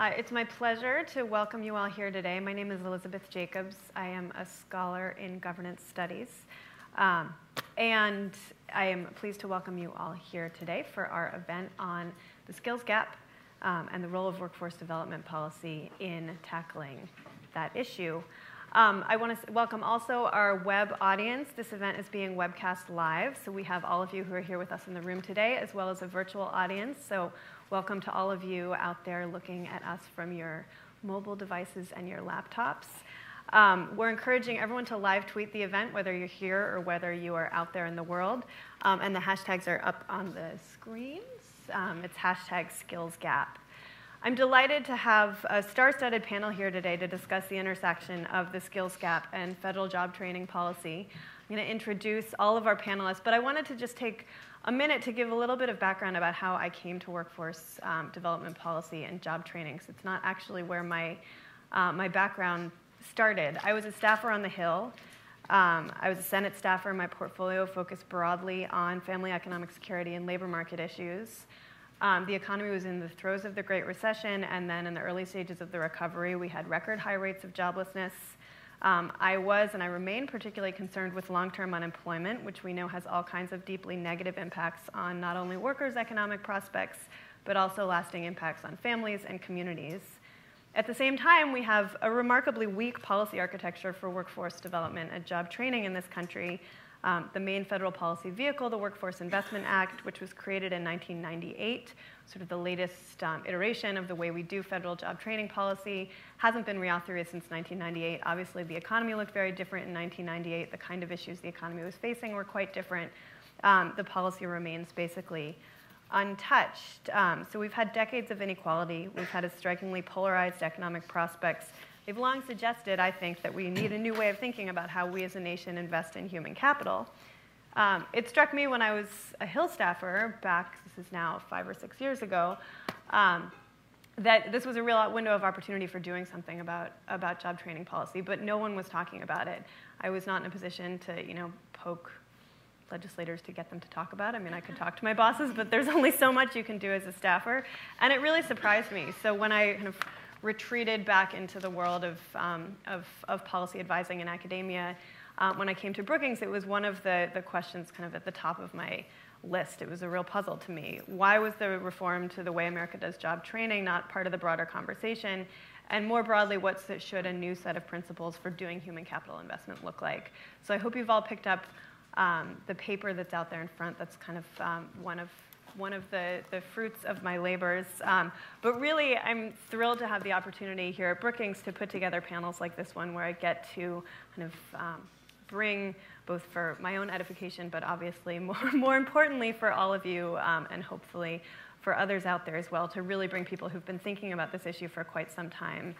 It's my pleasure to welcome you all here today. My name is Elizabeth Jacobs. I am a scholar in governance studies. And I am pleased to welcome you all here today for our event on the skills gap and the role of workforce development policy in tackling that issue. I want to welcome also our web audience. This event is being webcast live, so we have all of you who are here with us in the room today, as well as a virtual audience. So welcome to all of you out there looking at us from your mobile devices and your laptops. We're encouraging everyone to live tweet the event, whether you're here or whether you are out there in the world. And the hashtags are up on the screens. It's hashtag skillsgap. I'm delighted to have a star-studded panel here today to discuss the intersection of the skills gap and federal job training policy. I'm going to introduce all of our panelists, but I wanted to just take a minute to give a little bit of background about how I came to workforce development policy and job training, because it's not actually where my background started. I was a staffer on the Hill. I was a Senate staffer. My portfolio focused broadly on family economic security and labor market issues. The economy was in the throes of the Great Recession, and then in the early stages of the recovery, we had record high rates of joblessness. I was and I remain particularly concerned with long-term unemployment, which we know has all kinds of deeply negative impacts on not only workers' economic prospects, but also lasting impacts on families and communities. At the same time, we have a remarkably weak policy architecture for workforce development and job training in this country. The main federal policy vehicle, the Workforce Investment Act, which was created in 1998, sort of the latest iteration of the way we do federal job training policy, hasn't been reauthorized since 1998. Obviously, the economy looked very different in 1998. The kind of issues the economy was facing were quite different. The policy remains basically untouched. So we've had decades of inequality. We've had a strikingly polarized economic prospects. They've long suggested, I think, that we need a new way of thinking about how we as a nation invest in human capital. It struck me when I was a Hill staffer back, this is now 5 or 6 years ago, that this was a real window of opportunity for doing something about job training policy, but no one was talking about it. I was not in a position to, poke legislators to get them to talk about it. I mean, I could talk to my bosses, but there's only so much you can do as a staffer, and it really surprised me. So when I kind of retreated back into the world of policy advising in academia, when I came to Brookings, it was one of the questions kind of at the top of my list. It was a real puzzle to me. Why was the reform to the way America does job training not part of the broader conversation? And more broadly, what should a new set of principles for doing human capital investment look like? So I hope you've all picked up the paper that's out there in front. That's kind of one of the fruits of my labors. But really, I'm thrilled to have the opportunity here at Brookings to put together panels like this one where I get to kind of bring, both for my own edification, but obviously more importantly for all of you, and hopefully for others out there as well, to really bring people who've been thinking about this issue for quite some time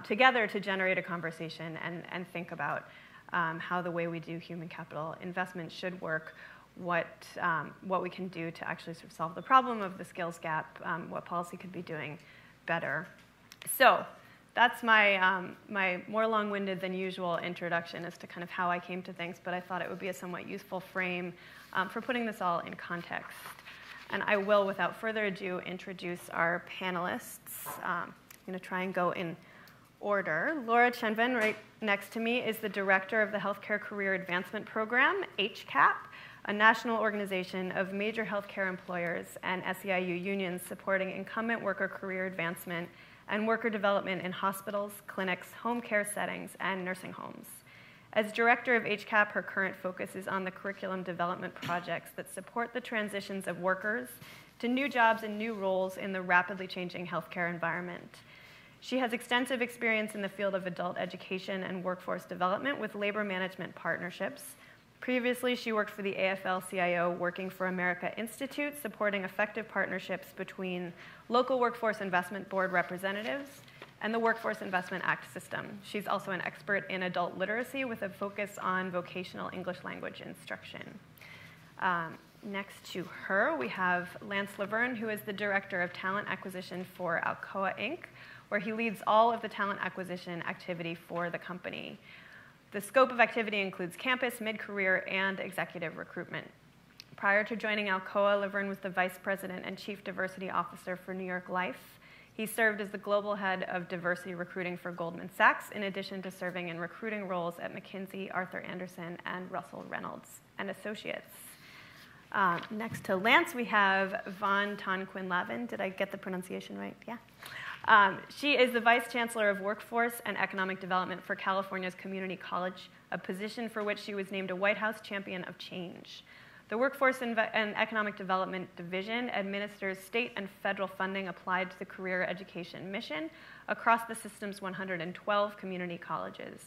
together to generate a conversation and think about how the way we do human capital investment should work, what we can do to actually sort of solve the problem of the skills gap, what policy could be doing better. So that's my more long-winded than usual introduction as to kind of how I came to things, but I thought it would be a somewhat useful frame for putting this all in context. And I will, without further ado, introduce our panelists. I'm going to try and go in order. Laura Chenvan, right next to me, is the director of the Healthcare Career Advancement Program, HCAP, a national organization of major healthcare employers and SEIU unions supporting incumbent worker career advancement and worker development in hospitals, clinics, home care settings, and nursing homes. As director of HCAP, her current focus is on the curriculum development projects that support the transitions of workers to new jobs and new roles in the rapidly changing healthcare environment. She has extensive experience in the field of adult education and workforce development with labor management partnerships. Previously, she worked for the AFL-CIO Working for America Institute, supporting effective partnerships between local workforce investment board representatives and the Workforce Investment Act system. She's also an expert in adult literacy with a focus on vocational English language instruction. Next to her, we have Lance Laverne, who is the Director of Talent Acquisition for Alcoa, Inc., where he leads all of the talent acquisition activity for the company. The scope of activity includes campus, mid-career, and executive recruitment. Prior to joining Alcoa, Laverne was the Vice President and Chief Diversity Officer for New York Life. He served as the global head of diversity recruiting for Goldman Sachs, in addition to serving in recruiting roles at McKinsey, Arthur Andersen, and Russell Reynolds and Associates. Next to Lance, we have Von Tan Quinn Lavin. Did I get the pronunciation right? Yeah. She is the Vice Chancellor of Workforce and Economic Development for California's Community College, a position for which she was named a White House Champion of Change. The Workforce and Economic Development Division administers state and federal funding applied to the career education mission across the system's 112 community colleges.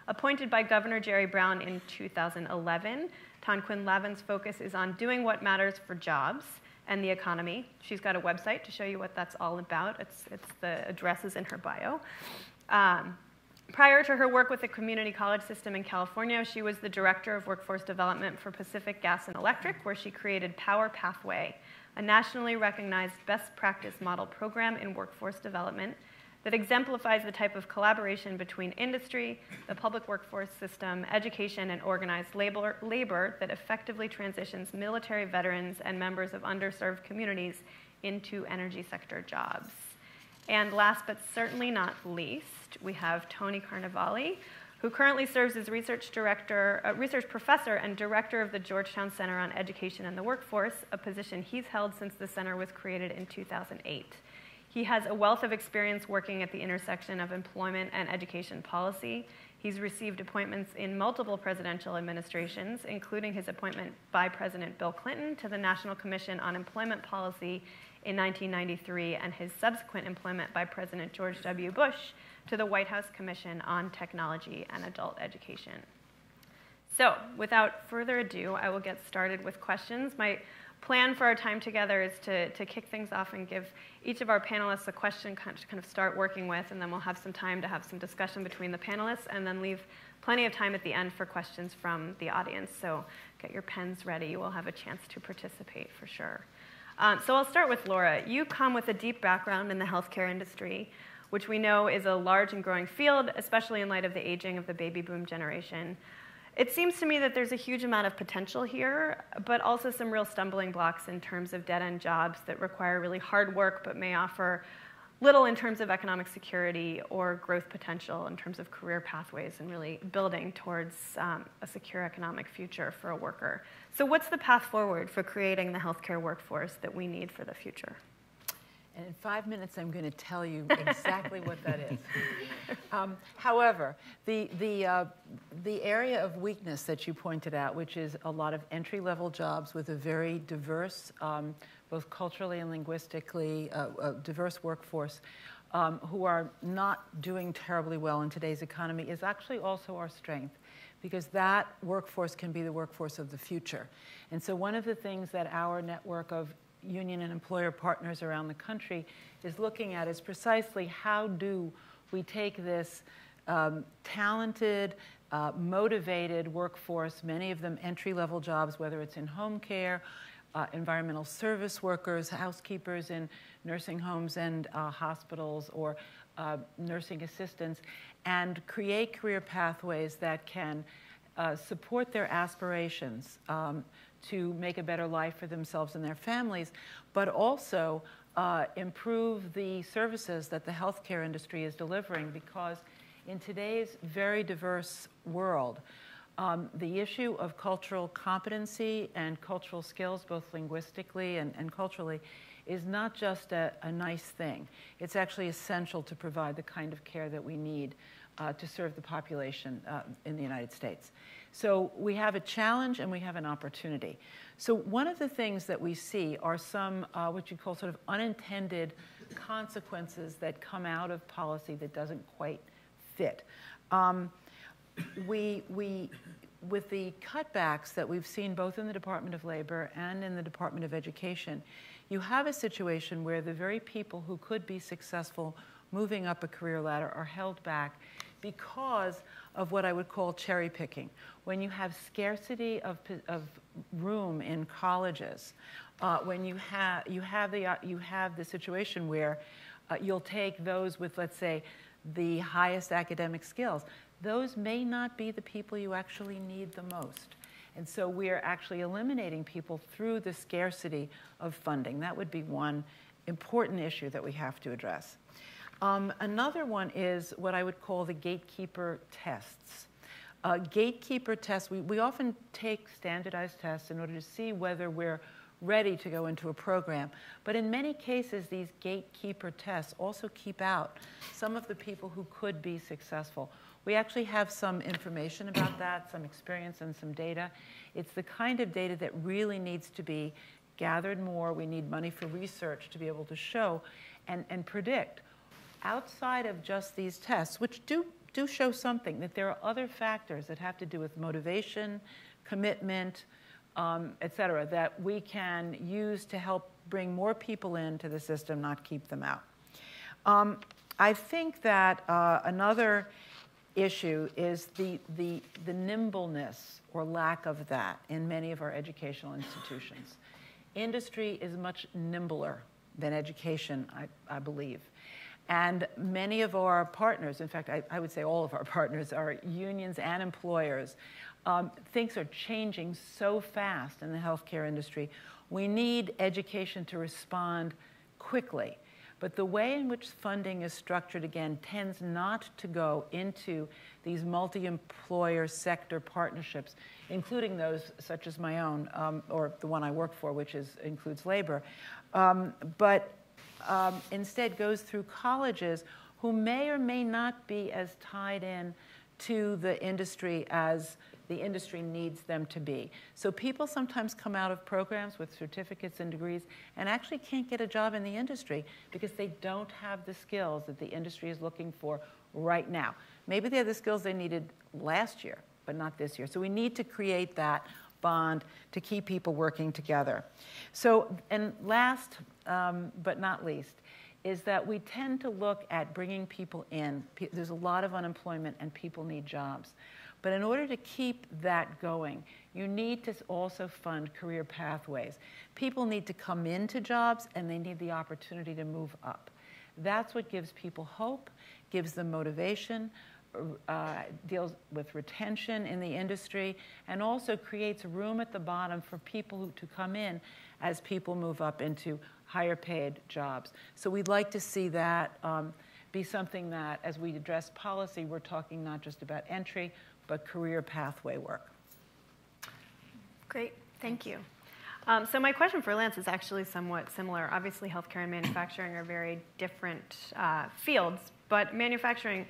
Appointed by Governor Jerry Brown in 2011, Tan Quinn Lavin's focus is on doing what matters for jobs and the economy. She's got a website to show you what that's all about. The address is in her bio. Prior to her work with the community college system in California, she was the Director of Workforce Development for Pacific Gas and Electric, where she created Power Pathway, a nationally recognized best practice model program in workforce development that exemplifies the type of collaboration between industry, the public workforce system, education, and organized labor that effectively transitions military veterans and members of underserved communities into energy sector jobs. And last but certainly not least, we have Tony Carnevale, who currently serves as research professor and director of the Georgetown Center on Education and the Workforce, a position he's held since the center was created in 2008. He has a wealth of experience working at the intersection of employment and education policy. He's received appointments in multiple presidential administrations, including his appointment by President Bill Clinton to the National Commission on Employment Policy in 1993, and his subsequent employment by President George W. Bush to the White House Commission on Technology and Adult Education. So, without further ado, I will get started with questions. My plan for our time together is to kick things off and give each of our panelists a question to kind of start working with, and then we'll have some time to have some discussion between the panelists, and then leave plenty of time at the end for questions from the audience. So get your pens ready. You will have a chance to participate for sure. So I'll start with Laura. You come with a deep background in the healthcare industry, which we know is a large and growing field, especially in light of the aging of the baby boom generation. It seems to me that there's a huge amount of potential here, but also some real stumbling blocks in terms of dead-end jobs that require really hard work but may offer little in terms of economic security or growth potential in terms of career pathways and really building towards a secure economic future for a worker. So what's the path forward for creating the healthcare workforce that we need for the future? And in 5 minutes, I'm going to tell you exactly what that is. However, the area of weakness that you pointed out, which is a lot of entry-level jobs with a very diverse, both culturally and linguistically, diverse workforce, who are not doing terribly well in today's economy, is actually also our strength, because that workforce can be the workforce of the future. And so one of the things that our network of union and employer partners around the country is looking at is precisely how do we take this talented, motivated workforce, many of them entry-level jobs, whether it's in home care, environmental service workers, housekeepers in nursing homes and hospitals, or nursing assistants, and create career pathways that can support their aspirations to make a better life for themselves and their families, but also improve the services that the healthcare industry is delivering, because in today's very diverse world, the issue of cultural competency and cultural skills, both linguistically and culturally, is not just a nice thing. It's actually essential to provide the kind of care that we need to serve the population in the United States. So we have a challenge and we have an opportunity. So one of the things that we see are some what you call sort of unintended consequences that come out of policy that doesn't quite fit. With the cutbacks that we've seen both in the Department of Labor and in the Department of Education, you have a situation where the very people who could be successful moving up a career ladder are held back because of what I would call cherry picking. When you have scarcity of room in colleges, when you have the situation where you'll take those with, let's say, the highest academic skills, those may not be the people you actually need the most. And so we're actually eliminating people through the scarcity of funding. That would be one important issue that we have to address. Another one is what I would call the gatekeeper tests. Gatekeeper tests, we often take standardized tests in order to see whether we're ready to go into a program. But in many cases, these gatekeeper tests also keep out some of the people who could be successful. We actually have some information about that, some experience and some data. It's the kind of data that really needs to be gathered more. We need money for research to be able to show and predict. Outside of just these tests, which do show something, that there are other factors that have to do with motivation, commitment, et cetera, that we can use to help bring more people into the system, not keep them out. I think that another issue is the nimbleness or lack of that in many of our educational institutions. Industry is much nimbler than education, I believe. And many of our partners, in fact, I would say all of our partners, our unions and employers, things are changing so fast in the healthcare industry. We need education to respond quickly. But the way in which funding is structured, again, tends not to go into these multi-employer sector partnerships, including those such as my own, or the one I work for, which includes labor. Instead goes through colleges who may or may not be as tied in to the industry as the industry needs them to be. So people sometimes come out of programs with certificates and degrees and actually can't get a job in the industry because they don't have the skills that the industry is looking for right now. Maybe they have the skills they needed last year, but not this year. So we need to create that bond to keep people working together. So, and last but not least, is that we tend to look at bringing people in. There's a lot of unemployment and people need jobs. But in order to keep that going, you need to also fund career pathways. People need to come into jobs and they need the opportunity to move up. That's what gives people hope, gives them motivation, deals with retention in the industry, and also creates room at the bottom for people to come in as people move up into higher paid jobs. So we'd like to see that be something that, as we address policy, we're talking not just about entry, but career pathway work. Great, thank you. So my question for Lance is actually somewhat similar. Obviously, healthcare and manufacturing are very different fields, but manufacturing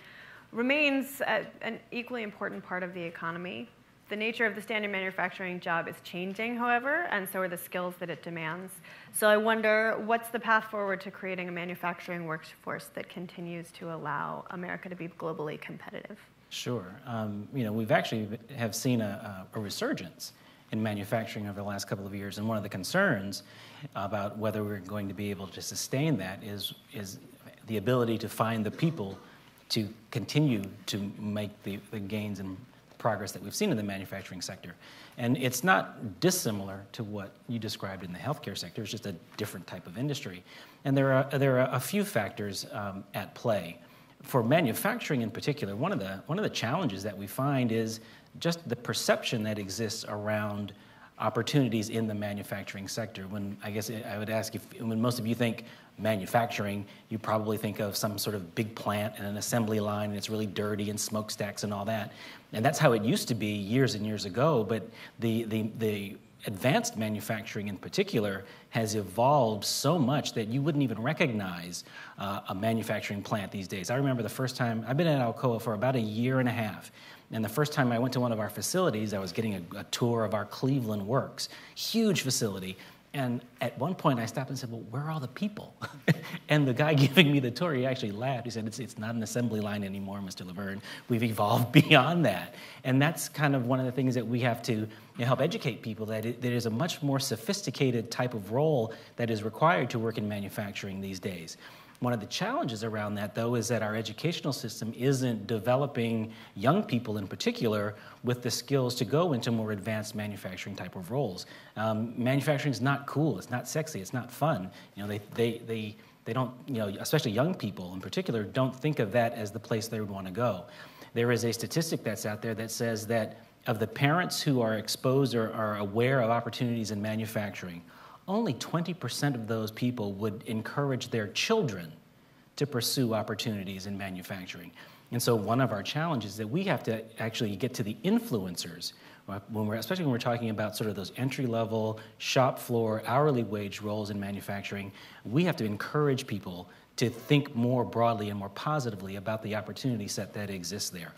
remains an equally important part of the economy. The nature of the standard manufacturing job is changing, however, and so are the skills that it demands. So I wonder, what's the path forward to creating a manufacturing workforce that continues to allow America to be globally competitive? Sure. We've actually have seen a resurgence in manufacturing over the last couple of years, and one of the concerns about whether we're going to be able to sustain that is the ability to find the people to continue to make the gains and progress that we've seen in the manufacturing sector. And it's not dissimilar to what you described in the healthcare sector. It's just a different type of industry. And there are a few factors at play. For manufacturing in particular, one of the challenges that we find is just the perception that exists around opportunities in the manufacturing sector. When I guess I would ask when most of you think manufacturing, you probably think of some sort of big plant and an assembly line, and it's really dirty and smokestacks and all that. And that's how it used to be years and years ago. But the advanced manufacturing in particular has evolved so much that you wouldn't even recognize a manufacturing plant these days. I remember the first time, I've been at Alcoa for about a year and a half, and the first time I went to one of our facilities, I was getting a tour of our Cleveland works, huge facility. And at one point I stopped and said, well, where are all the people? And the guy giving me the tour, he actually laughed. He said, it's not an assembly line anymore, Mr. Laverne. We've evolved beyond that. And that's kind of one of the things that we have to help educate people, that there is a much more sophisticated type of role that is required to work in manufacturing these days. One of the challenges around that, though, is that our educational system isn't developing young people in particular with the skills to go into more advanced manufacturing type of roles. Manufacturing is not cool. It's not sexy. It's not fun. They don't, especially young people in particular, don't think of that as the place they would want to go. There is a statistic that's out there that says that of the parents who are exposed or are aware of opportunities in manufacturing, only 20% of those people would encourage their children to pursue opportunities in manufacturing. And so one of our challenges is that we have to actually get to the influencers, especially when we're talking about sort of those entry-level, shop floor, hourly wage roles in manufacturing. We have to encourage people to think more broadly and more positively about the opportunity set that exists there.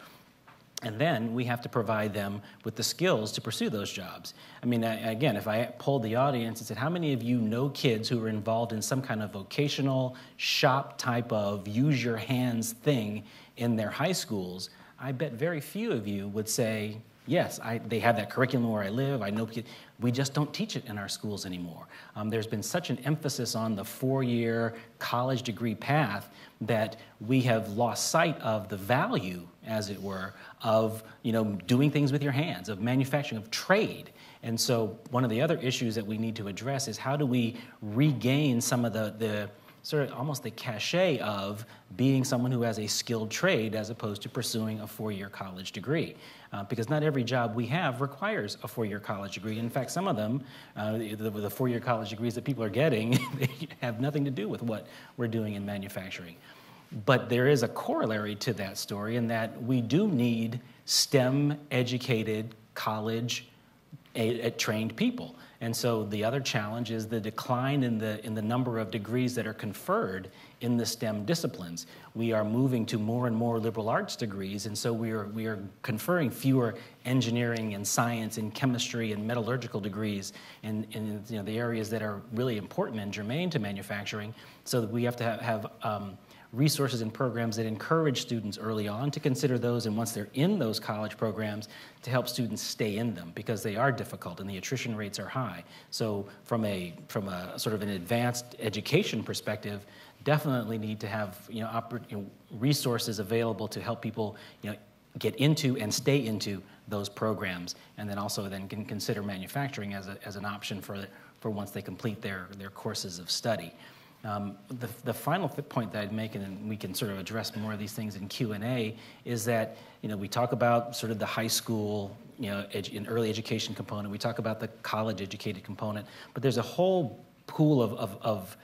And then we have to provide them with the skills to pursue those jobs. I mean, again, if I polled the audience and said, how many of you know kids who are involved in some kind of vocational shop type of use your hands thing in their high schools, I bet very few of you would say, yes, they have that curriculum where I live. I know kids. We just don't teach it in our schools anymore. There's been such an emphasis on the 4-year college degree path that we have lost sight of the value, as it were, of doing things with your hands, of manufacturing, of trade. And so one of the other issues that we need to address is how do we regain some of the sort of almost the cachet of being someone who has a skilled trade as opposed to pursuing a 4-year college degree. Because not every job we have requires a 4-year college degree. In fact, some of them, the 4-year college degrees that people are getting, they have nothing to do with what we're doing in manufacturing. But there is a corollary to that story in that we do need STEM-educated, college-trained people. And so the other challenge is the decline in the number of degrees that are conferred in the STEM disciplines. We are moving to more and more liberal arts degrees, and so we are conferring fewer engineering and science and chemistry and metallurgical degrees in the areas that are really important and germane to manufacturing. So that we have to have resources and programs that encourage students early on to consider those, and once they're in those college programs, to help students stay in them, because they are difficult and the attrition rates are high. So from a sort of an advanced education perspective, definitely need to have resources available to help people get into and stay into those programs, and then also can consider manufacturing as an option for once they complete their courses of study. The final point that I'd make, and then we can sort of address more of these things in Q&A, is that we talk about sort of the high school, in early education component. We talk about the college educated component, but there's a whole pool of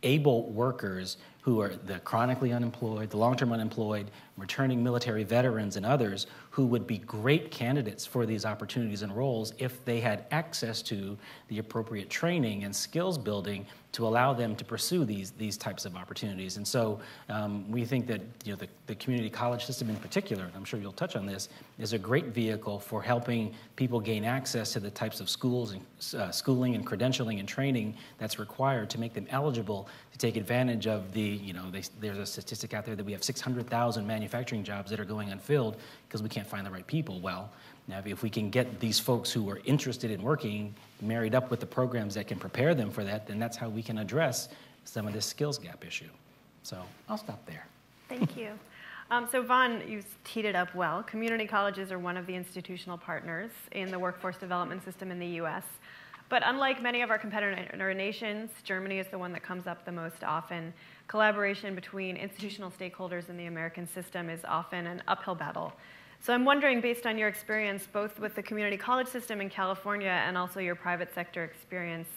able workers who are the chronically unemployed, the long-term unemployed, returning military veterans, and others who would be great candidates for these opportunities and roles if they had access to the appropriate training and skills building to allow them to pursue these types of opportunities. And so we think that the community college system in particular, and I'm sure you'll touch on this, is a great vehicle for helping people gain access to the types of schools and schooling and credentialing and training that's required to make them eligible to take advantage of there's a statistic out there that we have 600,000 manufacturing jobs that are going unfilled because we can't find the right people. Well, now if we can get these folks who are interested in working married up with the programs that can prepare them for that, then that's how we can address some of this skills gap issue. So I'll stop there. Thank you. So Vaughn, you teed it up well. Community colleges are one of the institutional partners in the workforce development system in the U.S. But unlike many of our competitor nations, Germany is the one that comes up the most often. Collaboration between institutional stakeholders in the American system is often an uphill battle. So I'm wondering, based on your experience, both with the community college system in California and also your private sector experience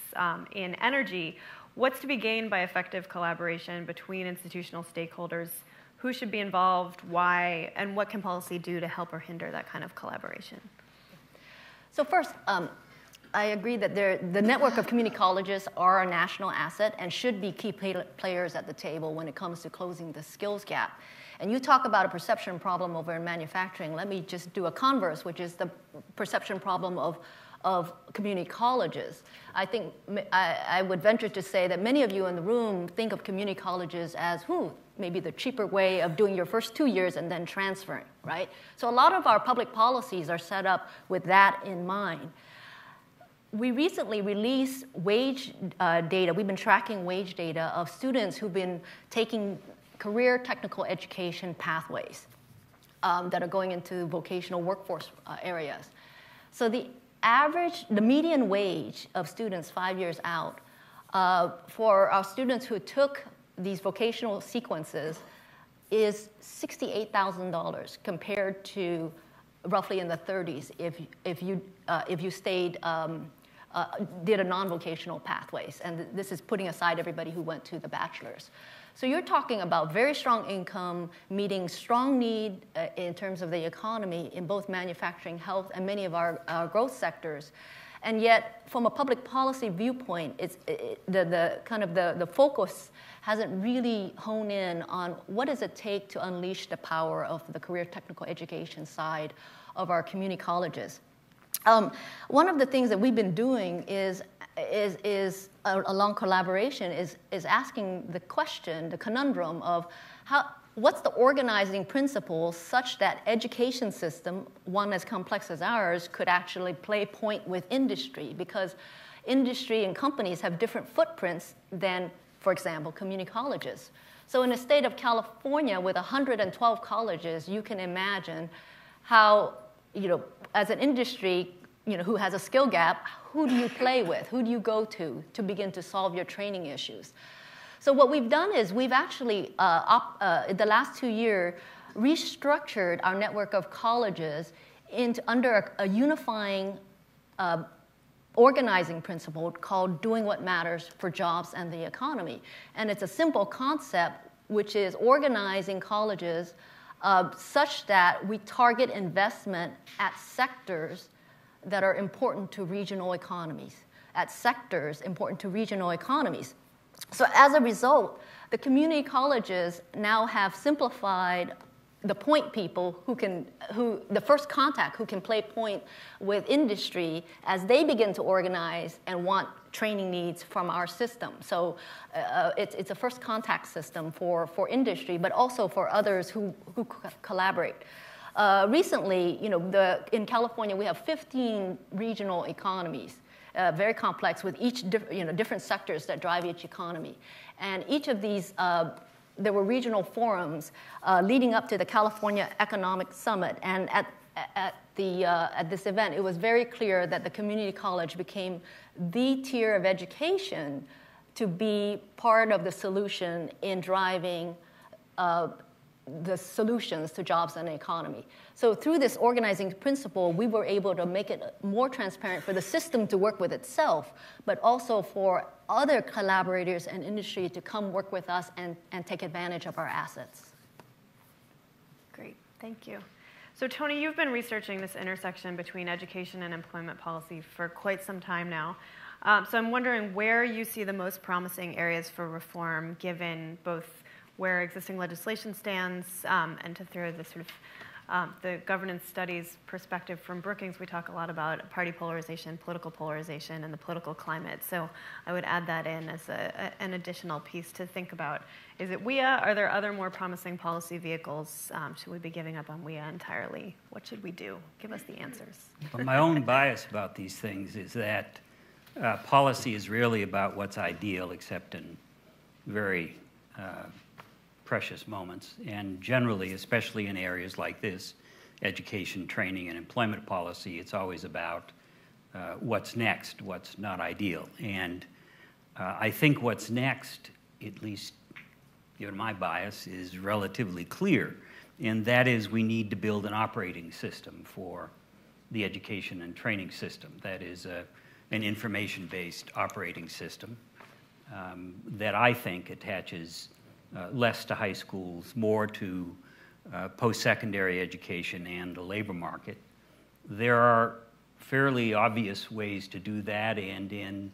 in energy, what's to be gained by effective collaboration between institutional stakeholders? Who should be involved, why, and what can policy do to help or hinder that kind of collaboration? So first, I agree that the network of community colleges are a national asset and should be key players at the table when it comes to closing the skills gap. And you talk about a perception problem over in manufacturing. Let me just do a converse, which is the perception problem of community colleges. I think I would venture to say that many of you in the room think of community colleges as maybe the cheaper way of doing your first 2 years and then transferring, right? So a lot of our public policies are set up with that in mind. We recently released wage data. We've been tracking wage data of students who've been taking career technical education pathways that are going into vocational workforce areas. So the median wage of students 5 years out for our students who took these vocational sequences is $68,000 compared to roughly in the 30s if you stayed did a non-vocational pathways. And this is putting aside everybody who went to the bachelor's. So you're talking about very strong income, meeting strong need in terms of the economy in both manufacturing, health, and many of our growth sectors. And yet, from a public policy viewpoint, the focus hasn't really honed in on what does it take to unleash the power of the career technical education side of our community colleges. One of the things that we've been doing is along collaboration is asking the question, the conundrum of what's the organizing principle such that education system, one as complex as ours, could actually play point with industry, because industry and companies have different footprints than, for example, community colleges. So in the state of California with 112 colleges, you can imagine how, as an industry, who has a skill gap, who do you play with? Who do you go to begin to solve your training issues? So what we've done is we've actually, in the last 2 years, restructured our network of colleges under a unifying organizing principle called doing what matters for jobs and the economy. And it's a simple concept, which is organizing colleges such that we target investment at sectors that are important to regional economies, So as a result, the community colleges now have simplified the point people the first contact who can play point with industry as they begin to organize and want training needs from our system. So it's a first contact system for industry, but also for others who collaborate. Recently, in California, we have 15 regional economies, very complex, with each different sectors that drive each economy. And each of these, there were regional forums leading up to the California Economic Summit. And at this event, it was very clear that the community college became the tier of education to be part of the solution in driving the solutions to jobs and the economy. So through this organizing principle, we were able to make it more transparent for the system to work with itself, but also for other collaborators and industry to come work with us and take advantage of our assets. Great, thank you. So Tony, you've been researching this intersection between education and employment policy for quite some time now. So I'm wondering where you see the most promising areas for reform, given both where existing legislation stands, and to throw the sort of the governance studies perspective from Brookings, we talk a lot about party polarization, political polarization, and the political climate. So I would add that in as an additional piece to think about. Is it WIA? Are there other more promising policy vehicles? Should we be giving up on WIA entirely? What should we do? Give us the answers. Well, my own bias about these things is that policy is really about what's ideal, except in very precious moments, and generally, especially in areas like this, education, training, and employment policy, it's always about what's next, what's not ideal. And I think what's next, at least given my bias, is relatively clear, and that is we need to build an operating system for the education and training system. That is an information-based operating system that I think attaches less to high schools, more to post-secondary education and the labor market. There are fairly obvious ways to do that, and in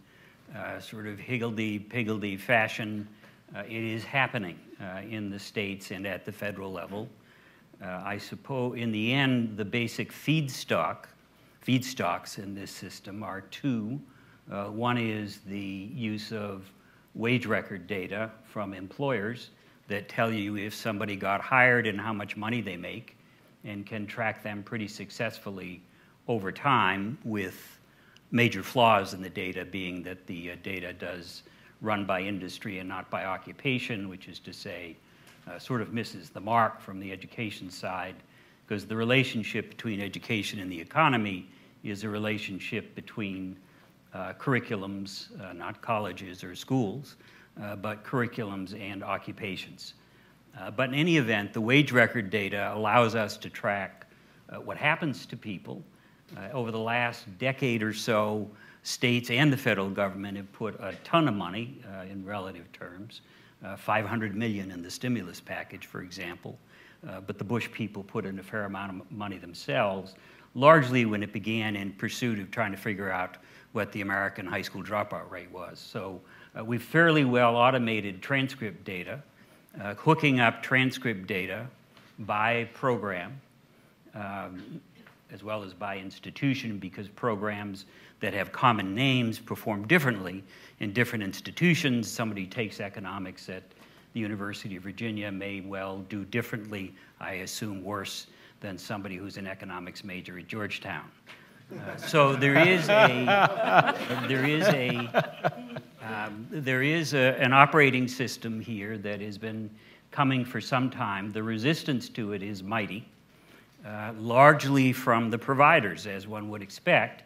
sort of higgledy-piggledy fashion, it is happening in the states and at the federal level. I suppose in the end, the basic feedstocks in this system are two. One is the use of wage record data from employers that tell you if somebody got hired and how much money they make, and can track them pretty successfully over time, with major flaws in the data being that the data does run by industry and not by occupation, which is to say sort of misses the mark from the education side, because the relationship between education and the economy is a relationship between curriculums, not colleges or schools, but curriculums and occupations. But in any event, the wage record data allows us to track what happens to people. Over the last decade or so, states and the federal government have put a ton of money in relative terms, $500 million in the stimulus package, for example. But the Bush people put in a fair amount of money themselves, largely when it began in pursuit of trying to figure out what the American high school dropout rate was. So we've fairly well automated transcript data, hooking up transcript data by program, as well as by institution, because programs that have common names perform differently in different institutions. Somebody takes economics at the University of Virginia may well do differently, I assume worse, than somebody who's an economics major at Georgetown. So there is an operating system here that has been coming for some time. The resistance to it is mighty, largely from the providers, as one would expect.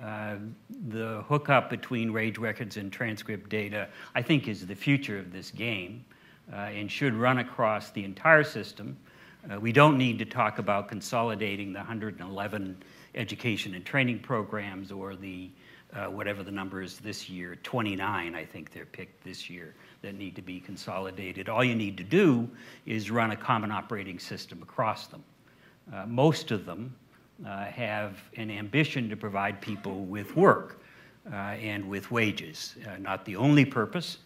The hookup between wage records and transcript data, I think, is the future of this game and should run across the entire system. We don't need to talk about consolidating the 111 education and training programs or the whatever the number is this year, 29, I think they're picked this year, that need to be consolidated. All you need to do is run a common operating system across them. Most of them have an ambition to provide people with work and with wages. Not the only purpose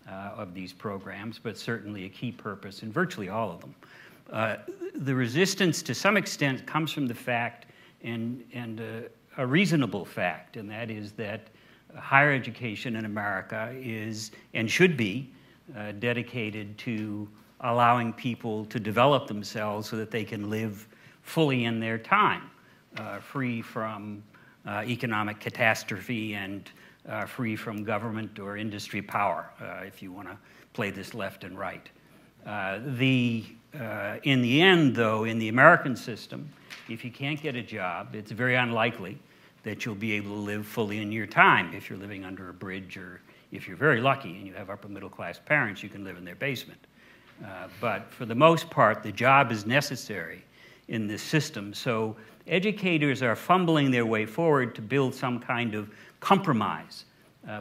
of these programs, but certainly a key purpose in virtually all of them. The resistance, to some extent, comes from the fact, and a reasonable fact, and that is that higher education in America is, and should be, dedicated to allowing people to develop themselves so that they can live fully in their time, free from economic catastrophe and free from government or industry power, if you want to play this left and right. In the end, though, in the American system, if you can't get a job, it's very unlikely that you'll be able to live fully in your time. If you're living under a bridge, or if you're very lucky and you have upper middle class parents, you can live in their basement. But for the most part, the job is necessary in this system. So educators are fumbling their way forward to build some kind of compromise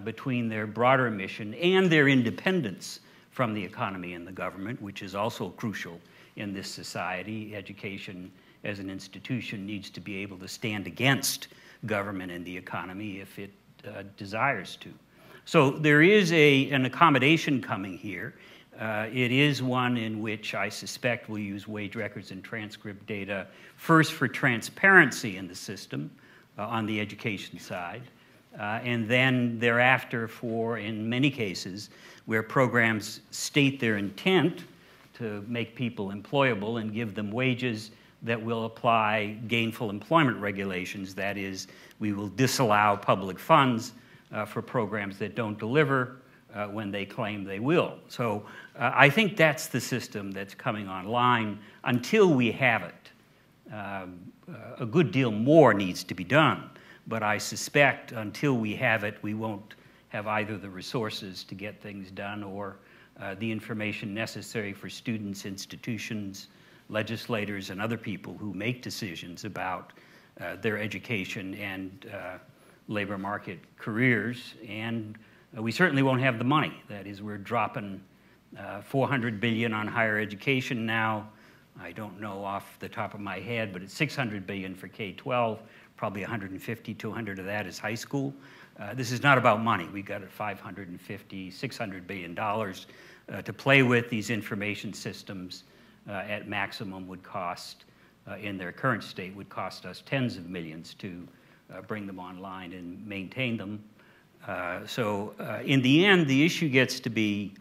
between their broader mission and their independence from the economy and the government, which is also crucial in this society. Education as an institution needs to be able to stand against government and the economy if it desires to. So there is an accommodation coming here. It is one in which I suspect we'll use wage records and transcript data first for transparency in the system on the education side, and then thereafter for, in many cases, where programs state their intent to make people employable and give them wages that will apply gainful employment regulations. That is, we will disallow public funds for programs that don't deliver when they claim they will. So I think that's the system that's coming online. Until we have it, a good deal more needs to be done. But I suspect until we have it, we won't have either the resources to get things done or the information necessary for students, institutions, legislators, and other people who make decisions about their education and labor market careers. And we certainly won't have the money. That is, we're dropping $400 billion on higher education now. I don't know off the top of my head, but it's $600 billion for K-12. Probably 150, 200 of that is high school. This is not about money. We've got $550, $600 billion to play with. These information systems at maximum would cost, in their current state, would cost us tens of millions to bring them online and maintain them. So in the end, the issue gets to be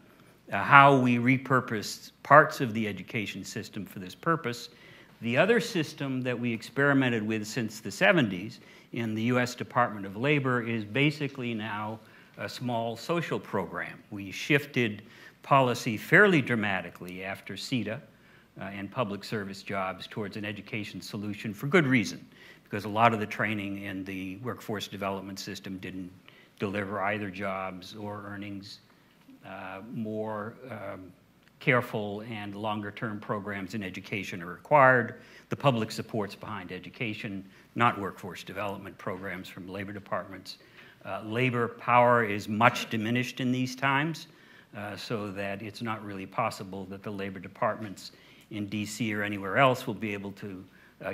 how we repurpose parts of the education system for this purpose. The other system that we experimented with since the 70s in the US Department of Labor is basically now a small social program. We shifted policy fairly dramatically after CETA and public service jobs towards an education solution for good reason, because a lot of the training in the workforce development system didn't deliver either jobs or earnings. More careful and longer-term programs in education are required. The public support's behind education, not workforce development programs from labor departments. Labor power is much diminished in these times, so that it's not really possible that the labor departments in DC or anywhere else will be able to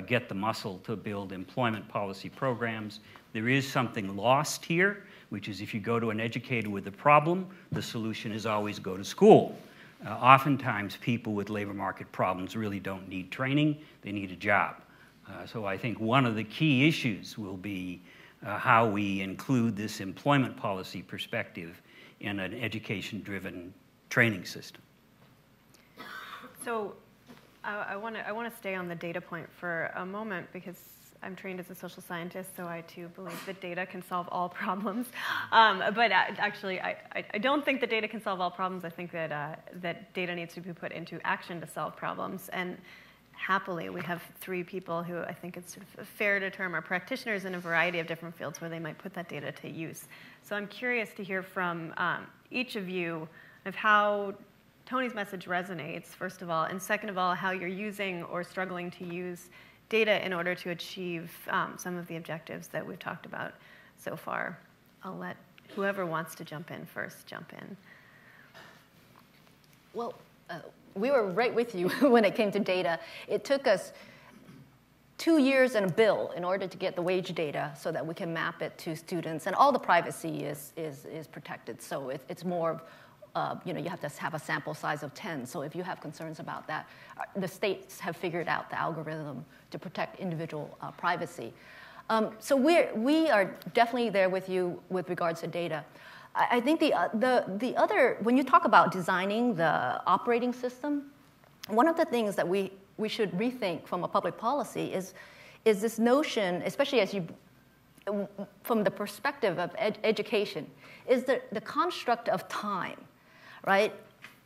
get the muscle to build employment policy programs. There is something lost here, which is if you go to an educator with a problem, the solution is always go to school. Oftentimes, people with labor market problems really don't need training, they need a job. So I think one of the key issues will be how we include this employment policy perspective in an education-driven training system. So I want to stay on the data point for a moment because I'm trained as a social scientist, so I too believe that data can solve all problems. But actually, I don't think that data can solve all problems. I think that that data needs to be put into action to solve problems. And happily, we have three people who I think it's sort of fair to term are practitioners in a variety of different fields where they might put that data to use. So I'm curious to hear from each of you of how Tony's message resonates, first of all, and second of all, how you're using or struggling to use data in order to achieve some of the objectives that we've talked about so far. I'll let whoever wants to jump in first jump in. Well, we were right with you when it came to data. It took us 2 years and a bill in order to get the wage data so that we can map it to students. And all the privacy is protected. So it's more of, you have to have a sample size of 10. So if you have concerns about that, the states have figured out the algorithm to protect individual privacy. So we are definitely there with you with regards to data. I think the other, when you talk about designing the operating system, one of the things that we should rethink from a public policy is this notion, especially as you, from the perspective of education, is the construct of time, right?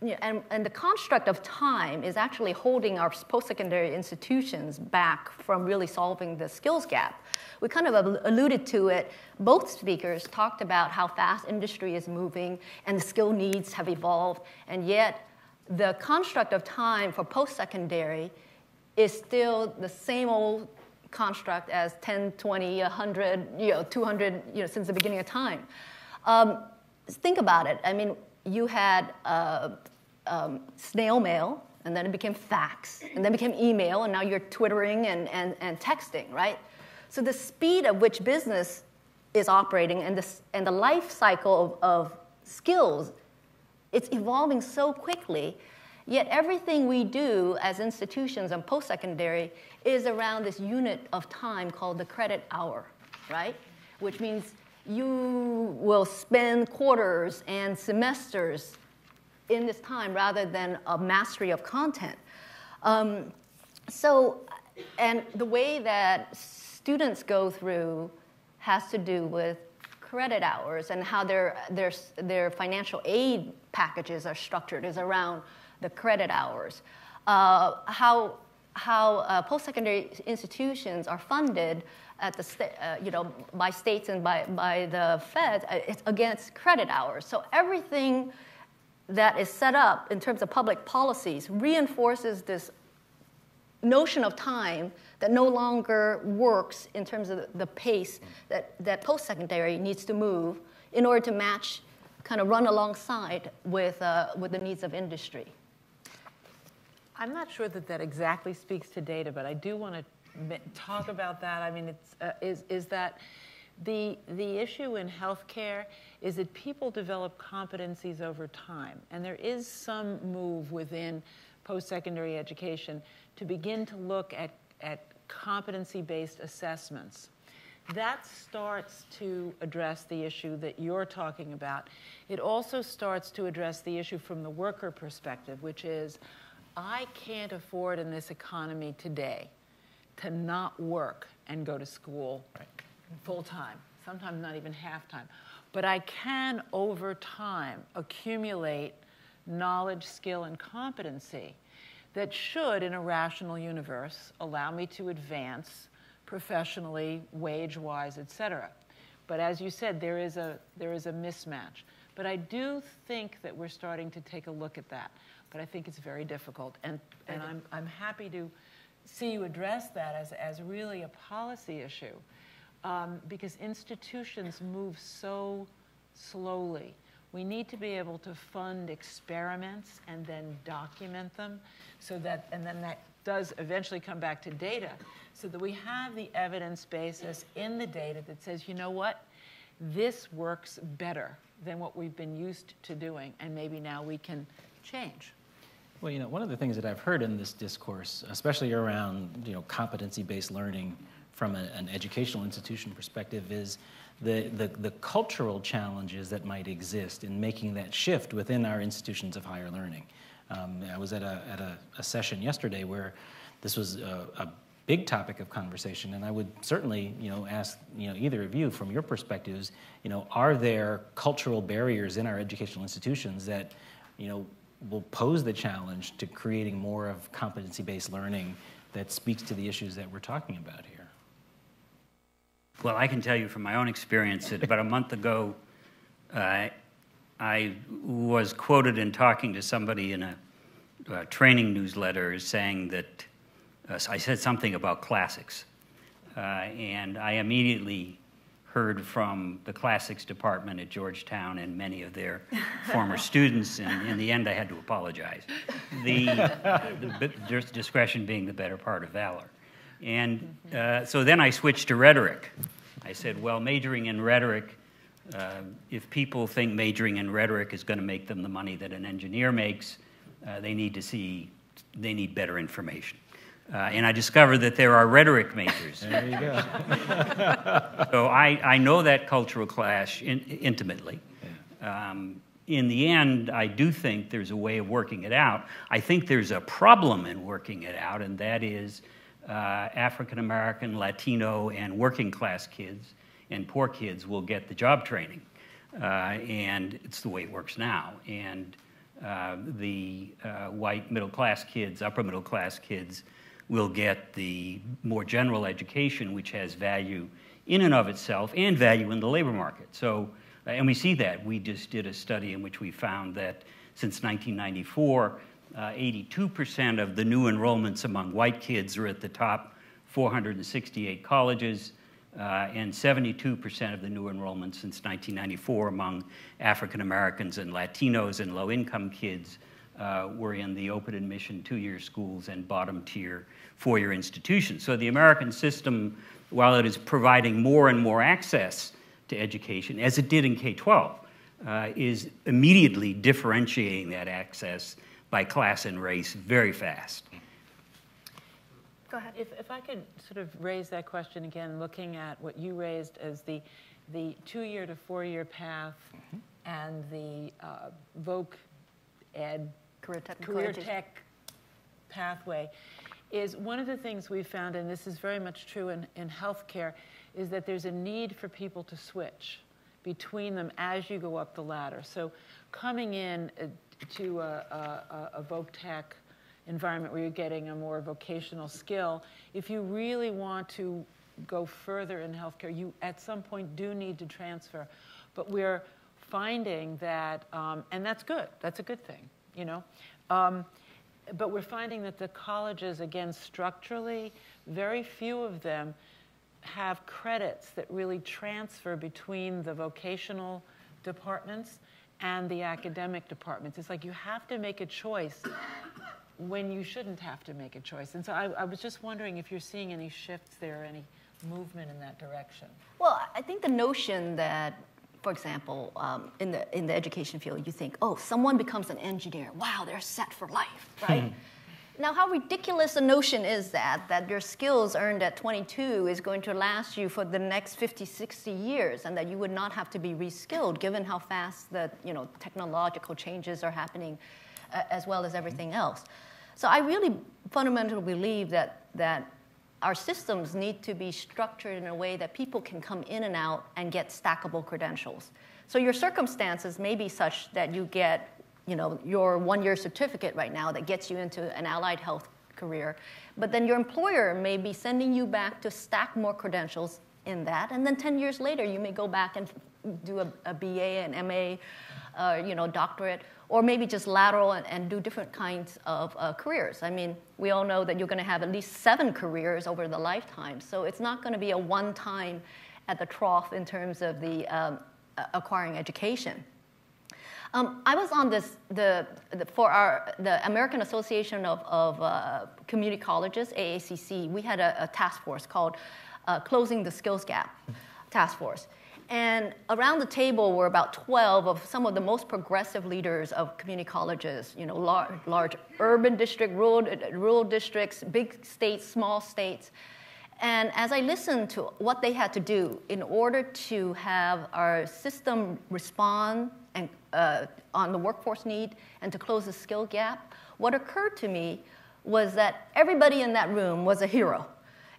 And the construct of time is actually holding our post-secondary institutions back from really solving the skills gap. We kind of alluded to it. Both speakers talked about how fast industry is moving and the skill needs have evolved, and yet the construct of time for post-secondary is still the same old construct as 10, 20, 100, 200, since the beginning of time. Think about it. I mean, you had snail mail, and then it became fax, and then it became email, and now you're twittering and texting, right? So the speed at which business is operating and the life cycle of skills, it's evolving so quickly, yet everything we do as institutions and post-secondary is around this unit of time called the credit hour, right? Which means you will spend quarters and semesters in this time rather than a mastery of content. And the way that students go through has to do with credit hours, and how their financial aid packages are structured is around the credit hours. How post-secondary institutions are funded at the by states and by the Fed, it's against credit hours. So everything that is set up in terms of public policies reinforces this notion of time that no longer works in terms of the pace that post-secondary needs to move in order to match, kind of run alongside with the needs of industry. I'm not sure that exactly speaks to data, but I do want to talk about that. I mean, is that the issue in healthcare is that people develop competencies over time, and there is some move within post-secondary education to begin to look at competency-based assessments. That starts to address the issue that you're talking about. It also starts to address the issue from the worker perspective, which is, I can't afford in this economy today to not work and go to school full-time, sometimes not even half-time. But I can, over time, accumulate knowledge, skill, and competency that should, in a rational universe, allow me to advance professionally, wage-wise, et cetera. But as you said, there is a mismatch. But I do think that we're starting to take a look at that. But I think it's very difficult. And I'm happy to see you address that as really a policy issue. because institutions move so slowly. We need to be able to fund experiments and then document them so that, and then that does eventually come back to data, so that we have the evidence basis in the data that says, you know what, this works better than what we've been used to doing, and maybe now we can change. Well, one of the things that I've heard in this discourse, especially around competency-based learning from an educational institution perspective, is the cultural challenges that might exist in making that shift within our institutions of higher learning. I was at a session yesterday where this was a big topic of conversation, and I would certainly ask either of you from your perspectives, are there cultural barriers in our educational institutions that will pose the challenge to creating more of competency-based learning that speaks to the issues that we're talking about here? Well, I can tell you from my own experience that about a month ago, I was quoted in talking to somebody in a training newsletter saying that I said something about classics. And I immediately heard from the classics department at Georgetown and many of their former students, and in the end I had to apologize. The discretion being the better part of valor. And so then I switched to rhetoric. I said, well, majoring in rhetoric, if people think majoring in rhetoric is going to make them the money that an engineer makes, they need better information. And I discovered that there are rhetoric majors. There you go. So I know that cultural clash intimately. In the end, I do think there's a way of working it out. I think there's a problem in working it out, and that is African American, Latino, and working class kids and poor kids will get the job training. And it's the way it works now. And the white middle class kids, upper middle class kids, will get the more general education, which has value in and of itself and value in the labor market. So, and we see that. We just did a study in which we found that since 1994, 82% of the new enrollments among white kids are at the top 468 colleges, and 72% of the new enrollments since 1994 among African Americans and Latinos and low-income kids were in the open admission two-year schools and bottom-tier four-year institutions. So the American system, while it is providing more and more access to education, as it did in K-12, is immediately differentiating that access by class and race very fast. Go ahead. If I could sort of raise that question again, looking at what you raised as the two-year to four-year path and the voc ed career tech pathway, is one of the things we found, and this is very much true in healthcare, is that there's a need for people to switch between them as you go up the ladder. So coming in to a voc tech environment where you're getting a more vocational skill, if you really want to go further in healthcare, you at some point do need to transfer. But we're finding that, and that's good, that's a good thing, but we're finding that the colleges, again, structurally, very few of them have credits that really transfer between the vocational departments and the academic departments. It's like you have to make a choice when you shouldn't have to make a choice. And so I was just wondering if you're seeing any shifts there, any movement in that direction. Well, I think the notion that, for example, in the education field, you think, oh, someone becomes an engineer. Wow, they're set for life, right? Now, how ridiculous a notion is that your skills earned at 22 is going to last you for the next 50, 60 years, and that you would not have to be reskilled given how fast the technological changes are happening, as well as everything else. So I really fundamentally believe that our systems need to be structured in a way that people can come in and out and get stackable credentials. So your circumstances may be such that you get your one-year certificate right now that gets you into an allied health career, but then your employer may be sending you back to stack more credentials in that, and then 10 years later you may go back and do a BA, an MA, doctorate, or maybe just lateral and do different kinds of careers. I mean, we all know that you're going to have at least 7 careers over the lifetime, so it's not going to be a one-time at the trough in terms of the acquiring education. I was on the American Association of Community Colleges, AACC. We had a task force called Closing the Skills Gap Task Force. And around the table were about 12 of some of the most progressive leaders of community colleges, large urban districts, rural districts, big states, small states. And as I listened to what they had to do in order to have our system respond and, on the workforce need and to close the skill gap, what occurred to me was that everybody in that room was a hero.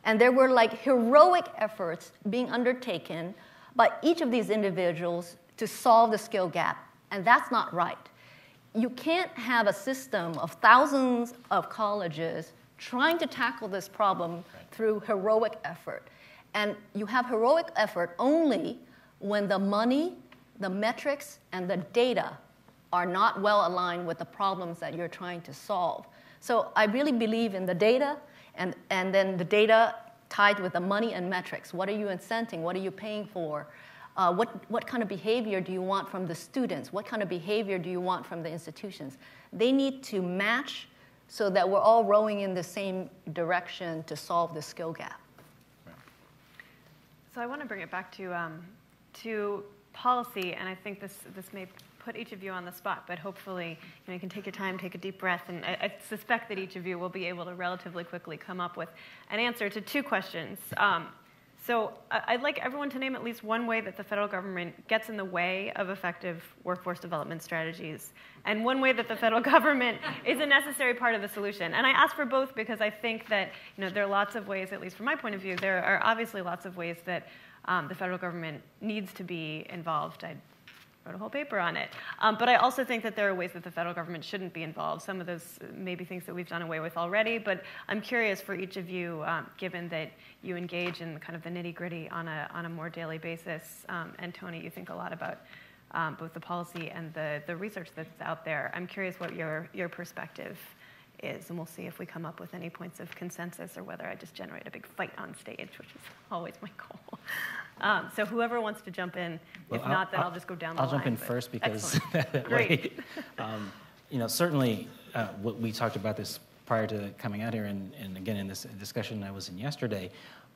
And there were like heroic efforts being undertaken by each of these individuals to solve the skill gap. And that's not right. You can't have a system of thousands of colleges trying to tackle this problem through heroic effort. And you have heroic effort only when the money, the metrics, and the data are not well aligned with the problems that you're trying to solve. So I really believe in the data, and then the data tied with the money and metrics. What are you incenting? What are you paying for? What kind of behavior do you want from the students? What kind of behavior do you want from the institutions? They need to match so that we're all rowing in the same direction to solve the skill gap. So I want to bring it back to policy, and I think this may put each of you on the spot, but hopefully you can take your time, take a deep breath, and I suspect that each of you will be able to relatively quickly come up with an answer to two questions. So I'd like everyone to name at least one way that the federal government gets in the way of effective workforce development strategies, and one way that the federal government is a necessary part of the solution. And I ask for both because I think that there are lots of ways, at least from my point of view, there are obviously lots of ways that the federal government needs to be involved. I wrote a whole paper on it. But I also think that there are ways that the federal government shouldn't be involved. Some of those may be things that we've done away with already, but I'm curious for each of you, given that you engage in kind of the nitty-gritty on a more daily basis, and Tony, you think a lot about both the policy and the research that's out there. I'm curious what your perspective is, and we'll see if we come up with any points of consensus or whether I just generate a big fight on stage, which is always my goal. So whoever wants to jump in, if not, then I'll just go down the line. I'll jump in first because that Great. way, certainly we talked about this prior to coming out here, and again in this discussion I was in yesterday.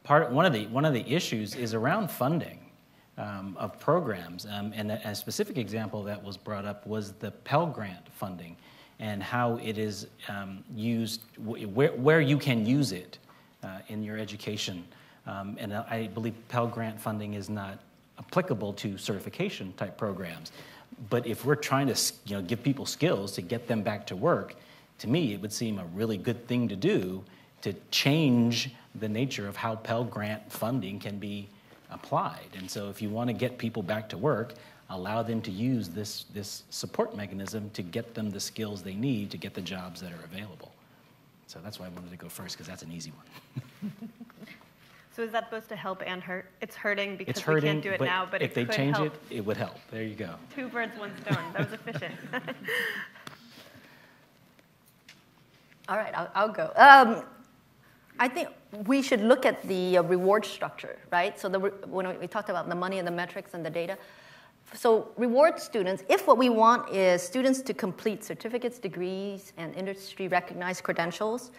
One of the issues is around funding of programs, and a specific example that was brought up was the Pell Grant funding and how it is used, where you can use it in your education. And I believe Pell Grant funding is not applicable to certification type programs. But if we're trying to give people skills to get them back to work, to me it would seem a really good thing to do to change the nature of how Pell Grant funding can be applied. And so if you want to get people back to work, allow them to use this support mechanism to get them the skills they need to get the jobs that are available. So that's why I wanted to go first, because that's an easy one. So is that supposed to help and hurt? It's hurting because It's hurting, we can't do it now, but if they change help. it would help. There you go. Two birds, one stone. That was efficient. All right, I'll go. I think we should look at the reward structure, right? So when we talked about the money and the metrics and the data, so reward students, if what we want is students to complete certificates, degrees, and industry-recognized credentials,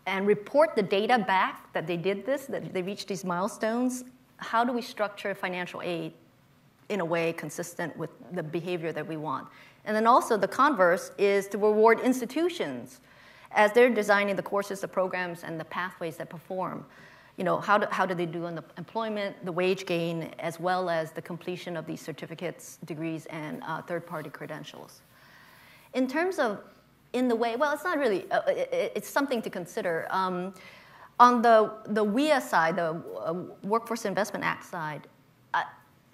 and report the data back that they did this, that they reached these milestones, how do we structure financial aid in a way consistent with the behavior that we want? And then also the converse is to reward institutions as they're designing the courses, the programs, and the pathways that perform. How do they do on the employment, the wage gain, as well as the completion of these certificates, degrees, and third-party credentials. In terms of in the way, well, it's not really, it's something to consider. On the WIA side, the Workforce Investment Act side,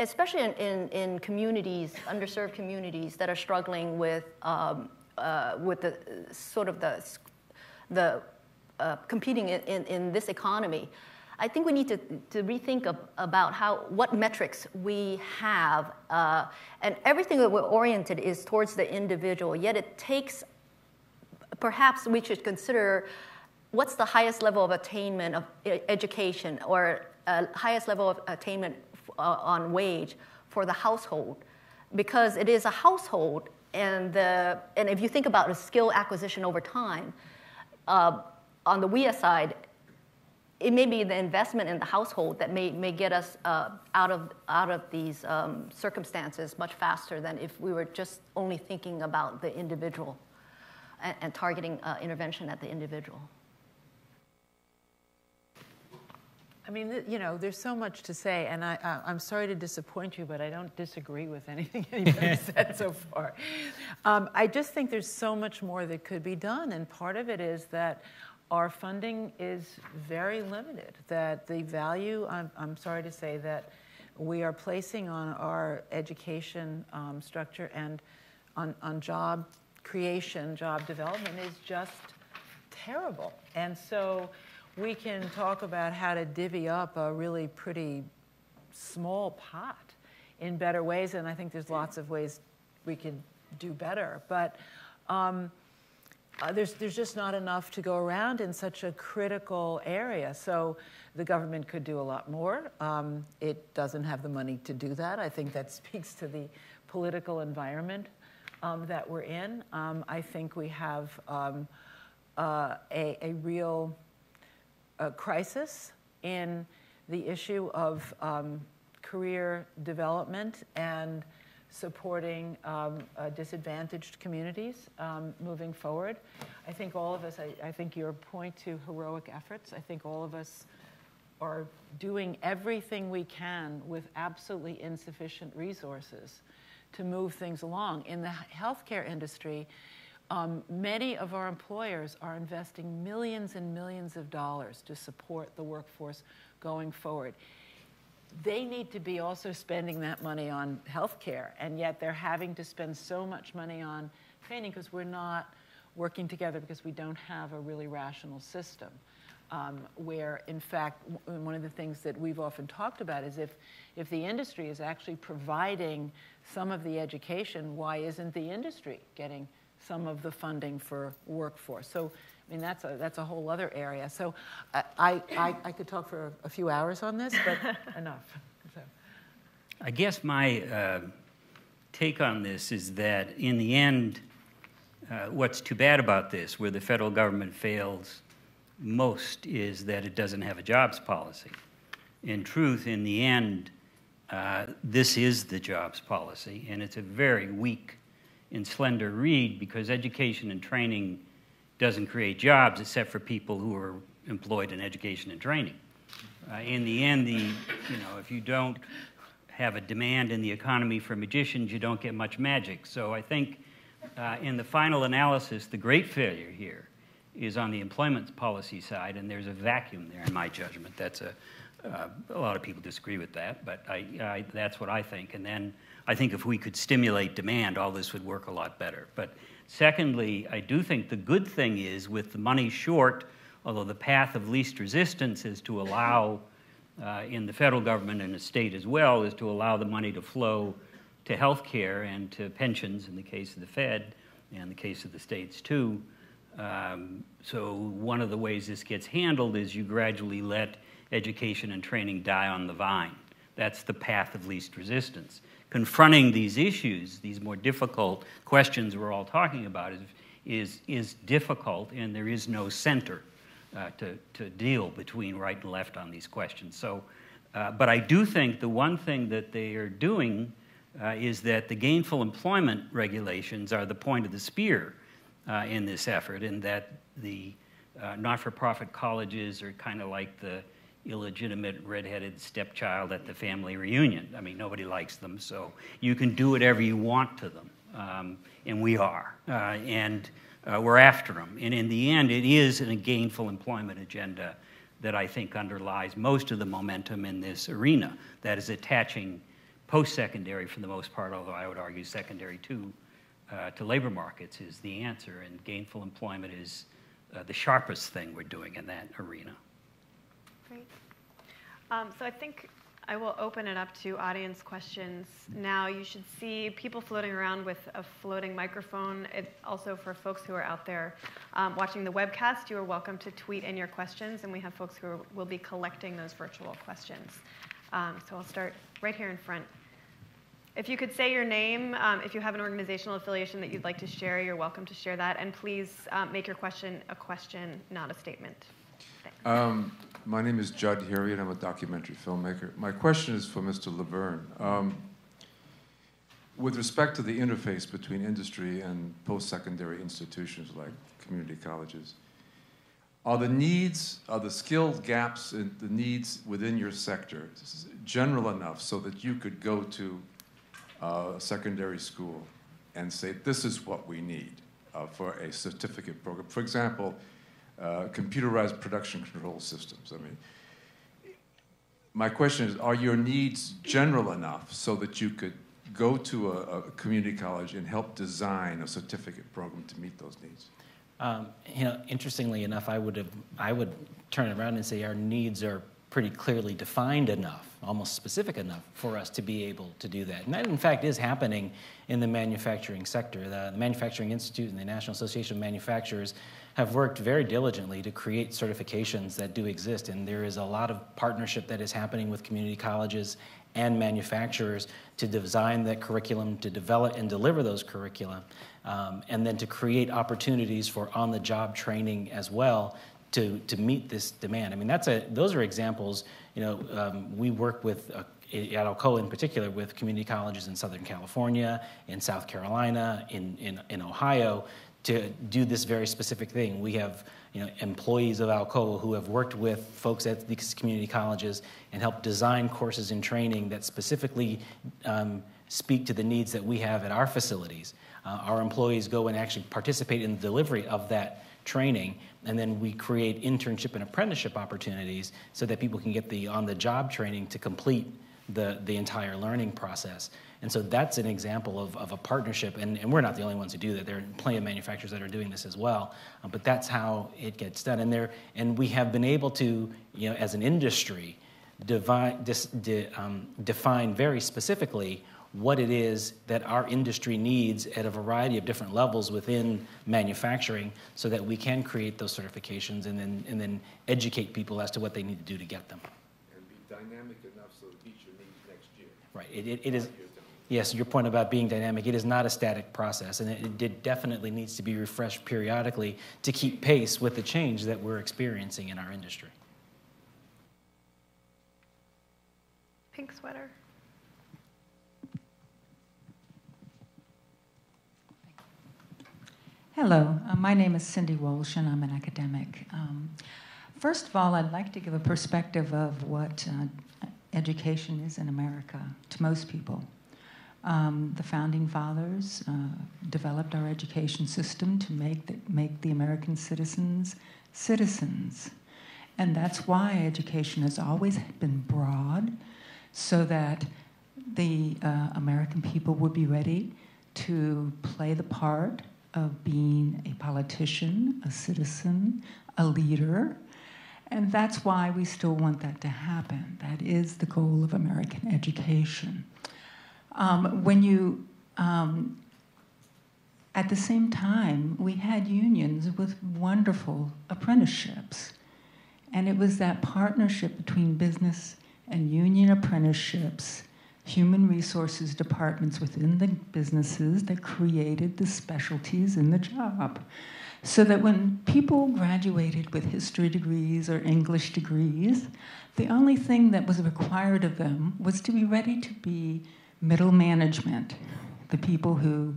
especially in communities, underserved communities that are struggling with the sort of the competing in this economy, I think we need to rethink about what metrics we have, and everything that we're oriented is towards the individual, yet it takes, perhaps we should consider what's the highest level of attainment of education or highest level of attainment on wage for the household, because it is a household, and if you think about the skill acquisition over time, on the WIA side, it may be the investment in the household that may get us out of these circumstances much faster than if we were just only thinking about the individual and targeting intervention at the individual. I mean, you know, there's so much to say, and I'm sorry to disappoint you, but I don't disagree with anything anybody said so far. I just think there's so much more that could be done, and part of it is that our funding is very limited, that the value, I'm sorry to say, that we are placing on our education structure and on job creation, job development is just terrible. And so we can talk about how to divvy up a really pretty small pot in better ways, and I think there's lots of ways we could do better. But there's just not enough to go around in such a critical area. So the government could do a lot more. It doesn't have the money to do that. I think that speaks to the political environment that we're in. I think we have a real crisis in the issue of career development and supporting disadvantaged communities moving forward. I think all of us, I think your point to heroic efforts, I think all of us are doing everything we can with absolutely insufficient resources to move things along. In the healthcare industry, many of our employers are investing millions and millions of dollars to support the workforce going forward. They need to be also spending that money on healthcare, and yet they're having to spend so much money on training because we're not working together, because we don't have a really rational system. Where, in fact, one of the things that we've often talked about is if the industry is actually providing some of the education, why isn't the industry getting some of the funding for workforce? So, I mean, that's a whole other area. So I could talk for a few hours on this, but enough. So. I guess my take on this is that in the end, what's too bad about this, where the federal government fails most, is that it doesn't have a jobs policy. In truth, in the end, this is the jobs policy, and it's a very weak and slender reed, because education and training doesn't create jobs except for people who are employed in education and training. In the end, if you don't have a demand in the economy for magicians, you don't get much magic. So I think in the final analysis, the great failure here is on the employment policy side, and there's a vacuum there in my judgment. That's a lot of people disagree with that, but that's what I think. And then I think if we could stimulate demand, all this would work a lot better. But secondly, I do think the good thing is, with the money short, although the path of least resistance is to allow, in the federal government and the state as well, is to allow the money to flow to health care and to pensions in the case of the Fed and in the case of the states too. So one of the ways this gets handled is you gradually let education and training die on the vine. That's the path of least resistance. Confronting these issues, these more difficult questions we're all talking about, is difficult, and there is no center to deal between right and left on these questions. So, but I do think the one thing that they are doing is that the gainful employment regulations are the point of the spear in this effort, and that the not-for-profit colleges are kind of like the illegitimate redheaded stepchild at the family reunion. I mean, nobody likes them, so you can do whatever you want to them, and we are, and we're after them. And in the end, it is a gainful employment agenda that I think underlies most of the momentum in this arena, that is attaching post-secondary for the most part, although I would argue secondary too, to labor markets is the answer, and gainful employment is the sharpest thing we're doing in that arena. Great. So I think I will open it up to audience questions now. You should see people floating around with a floating microphone. Also, for folks who are out there watching the webcast, you are welcome to tweet in your questions, and we have folks who will be collecting those virtual questions. So I'll start right here in front. If you could say your name, if you have an organizational affiliation that you'd like to share, you're welcome to share that. And please make your question a question, not a statement. My name is Judd Harriet. I'm a documentary filmmaker. My question is for Mr. Laverne. With respect to the interface between industry and post-secondary institutions like community colleges, are the skill gaps and the needs within your sector general enough so that you could go to a secondary school and say, this is what we need for a certificate program? For example, computerized production control systems. I mean, my question is, are your needs general enough so that you could go to a community college and help design a certificate program to meet those needs? Interestingly enough, I would turn it around and say our needs are pretty clearly defined enough, almost specific enough for us to be able to do that. And that, in fact, is happening in the manufacturing sector. The Manufacturing Institute and the National Association of Manufacturers have worked very diligently to create certifications that do exist, and there is a lot of partnership that is happening with community colleges and manufacturers to design that curriculum, to develop and deliver those curricula, and then to create opportunities for on-the-job training as well to meet this demand. I mean, those are examples. We work with at Alcoa in particular with community colleges in Southern California, in South Carolina, in Ohio, to do this very specific thing. We have employees of Alcoa who have worked with folks at these community colleges and helped design courses and training that specifically speak to the needs that we have at our facilities. Our employees go and actually participate in the delivery of that training, and then we create internship and apprenticeship opportunities so that people can get the on-the-job training to complete the entire learning process. And so that's an example of a partnership, and we're not the only ones who do that. There are plenty of manufacturers that are doing this as well, but that's how it gets done. And we have been able to, as an industry, define very specifically what it is that our industry needs at a variety of different levels within manufacturing so that we can create those certifications and then educate people as to what they need to do to get them. And be dynamic enough so it meets your needs next year. Right. It is. Yes, your point about being dynamic, it is not a static process, and it definitely needs to be refreshed periodically to keep pace with the change that we're experiencing in our industry. Pink sweater. Hello, my name is Cindy Walsh, and I'm an academic. First of all, I'd like to give a perspective of what education is in America to most people. The Founding Fathers developed our education system to make the American citizens citizens. And that's why education has always been broad, so that the American people would be ready to play the part of being a politician, a citizen, a leader. And that's why we still want that to happen. That is the goal of American education. At the same time, we had unions with wonderful apprenticeships. And it was that partnership between business and union apprenticeships, human resources departments within the businesses that created the specialties in the job. So that when people graduated with history degrees or English degrees, the only thing that was required of them was to be ready to be middle management, the people who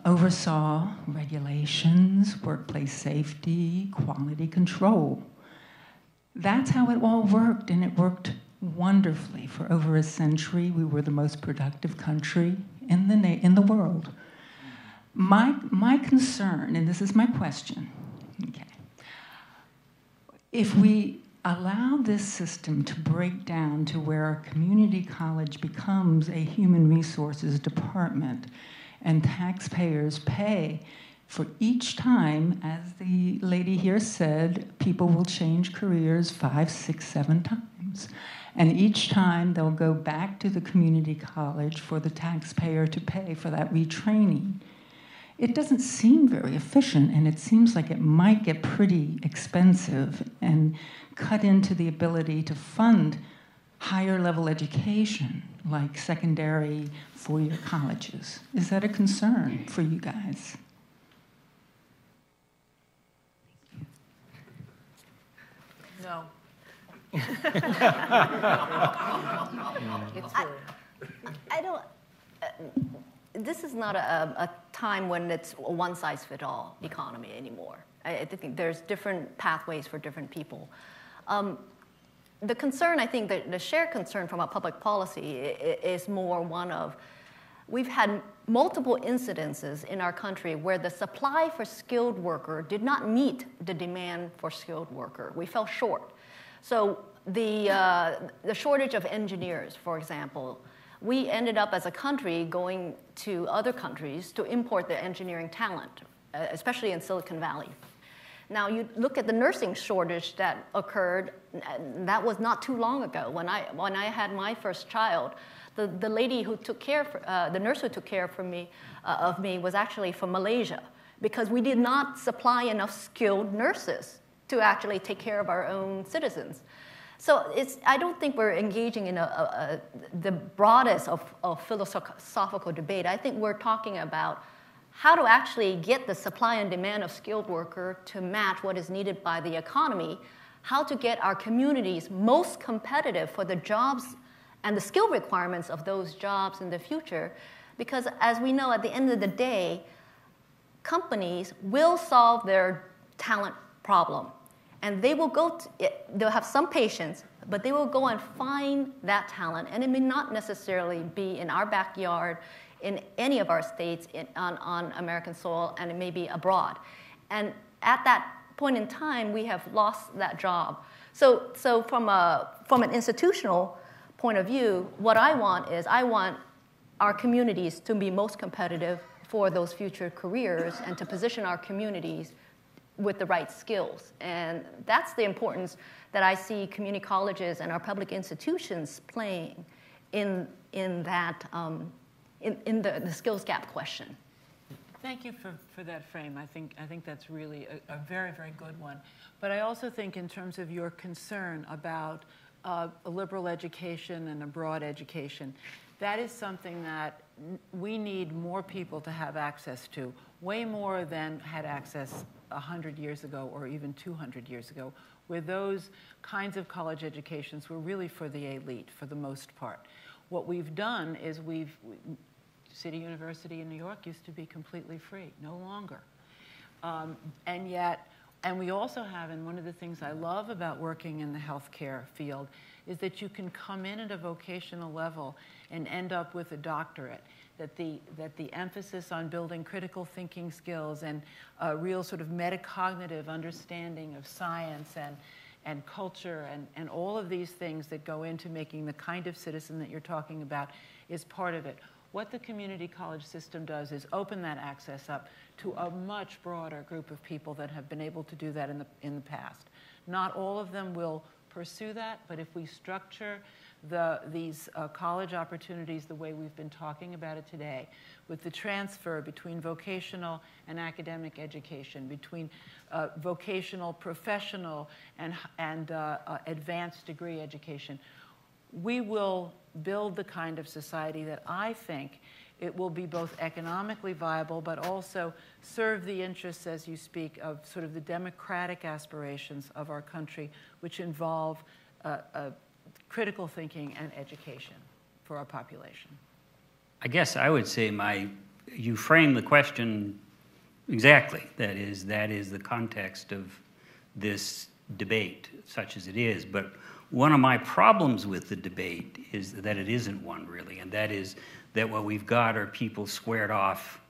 oversaw regulations, workplace safety, quality control. That's how it all worked, and it worked wonderfully. For over a century, we were the most productive country in the world. My concern, and this is my question, okay, if we allow this system to break down to where a community college becomes a human resources department and taxpayers pay for each time, as the lady here said, people will change careers 5, 6, 7 times. And each time they'll go back to the community college for the taxpayer to pay for that retraining. It doesn't seem very efficient, and it seems like it might get pretty expensive and cut into the ability to fund higher level education, like secondary four-year colleges. Is that a concern for you guys? No. I don't. This is not a time when it's a one-size-fits-all economy anymore. I think there's different pathways for different people. The concern, I think, the shared concern from a public policy is more one of, we've had multiple incidences in our country where the supply for skilled worker did not meet the demand for skilled worker. We fell short. So the shortage of engineers, for example, we ended up as a country going to other countries to import the engineering talent, especially in Silicon Valley. Now, you look at the nursing shortage that occurred, that was not too long ago. When I had my first child, the lady who took care, the nurse who took care of me was actually from Malaysia, because we did not supply enough skilled nurses to actually take care of our own citizens. So I don't think we're engaging in the broadest of philosophical debate. I think we're talking about how to actually get the supply and demand of skilled worker to match what is needed by the economy, how to get our communities most competitive for the jobs and the skill requirements of those jobs in the future. Because as we know, at the end of the day, companies will solve their talent problem. And they will they'll have some patience, but they will go and find that talent. And it may not necessarily be in our backyard, in any of our states, on American soil, and it may be abroad. And at that point in time, we have lost that job. So from an institutional point of view, what I want is I want our communities to be most competitive for those future careers and to position our communities with the right skills. And that's the importance that I see community colleges and our public institutions playing in that, in the skills gap question. Thank you for that frame. I think that's really a very, very good one. But I also think in terms of your concern about a liberal education and a broad education, that is something that we need more people to have access to, way more than had access 100 years ago or even 200 years ago, where those kinds of college educations were really for the elite for the most part. What we've done is City University in New York used to be completely free, no longer. And we also have, and one of the things I love about working in the healthcare field is that you can come in at a vocational level and end up with a doctorate. That the emphasis on building critical thinking skills and a real sort of metacognitive understanding of science and culture and all of these things that go into making the kind of citizen that you're talking about is part of it. What the community college system does is open that access up to a much broader group of people that have been able to do that in the past. Not all of them will pursue that, but if we structure these college opportunities the way we've been talking about it today, with the transfer between vocational and academic education, between vocational, professional, and advanced degree education, we will build the kind of society that I think it will be both economically viable, but also serve the interests, as you speak, of sort of the democratic aspirations of our country, which involve critical thinking and education for our population. I guess I would say you frame the question exactly. That is the context of this debate, such as it is. But one of my problems with the debate is that it isn't one, really, and that is that what we've got are people squared off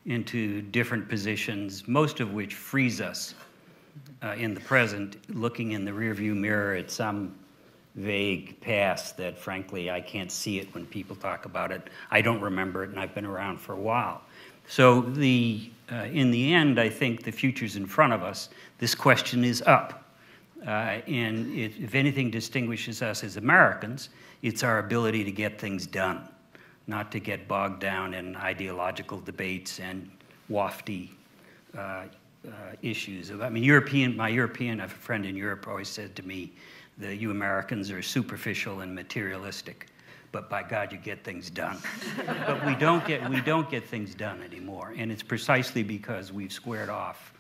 into different positions, most of which frees us in the present, looking in the rearview mirror at some vague past that, frankly, I can't see it when people talk about it. I don't remember it, and I've been around for a while. So in the end, I think the future's in front of us. This question is up. And if anything distinguishes us as Americans, it's our ability to get things done, not to get bogged down in ideological debates and wafty issues. I mean, I have a friend in Europe always said to me you Americans are superficial and materialistic, but by God, you get things done. But we don't get things done anymore, and it's precisely because we've squared off.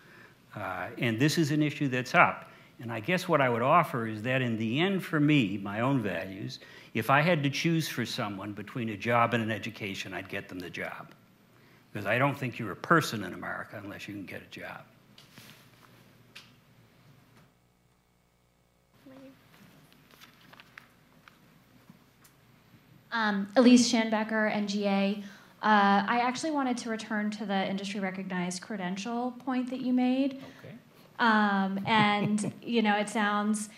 And this is an issue that's up. And I guess what I would offer is that in the end, for me, my own values, if I had to choose for someone between a job and an education, I'd get them the job. Because I don't think you're a person in America unless you can get a job. Elise Schanbecker, NGA. I actually wanted to return to the industry-recognized credential point that you made. Okay. And it sounds,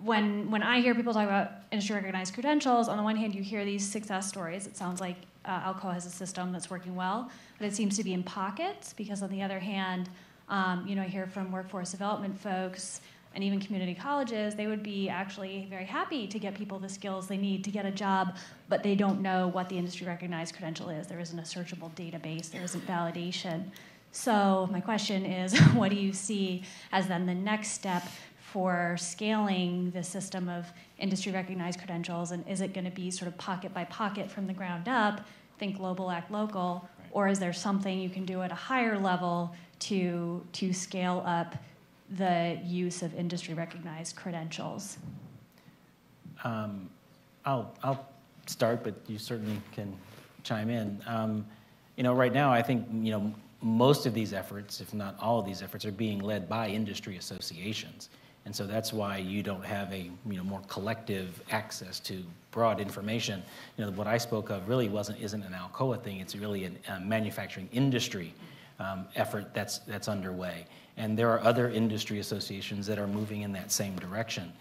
when I hear people talk about industry-recognized credentials, on the one hand, you hear these success stories. It sounds like Alcoa has a system that's working well, but it seems to be in pockets, because on the other hand, I hear from workforce development folks and even community colleges, they would be actually very happy to get people the skills they need to get a job, but they don't know what the industry-recognized credential is. There isn't a searchable database. There isn't validation. So my question is, what do you see as then the next step for scaling the system of industry-recognized credentials? And is it going to be sort of pocket by pocket from the ground up, think global, act local, or is there something you can do at a higher level to scale up the use of industry-recognized credentials? I'll start, but you certainly can chime in. Right now, I think most of these efforts, if not all of these efforts, are being led by industry associations, and so that's why you don't have a more collective access to broad information. What I spoke of really isn't an Alcoa thing. It's really a manufacturing industry effort that's underway. And there are other industry associations that are moving in that same direction.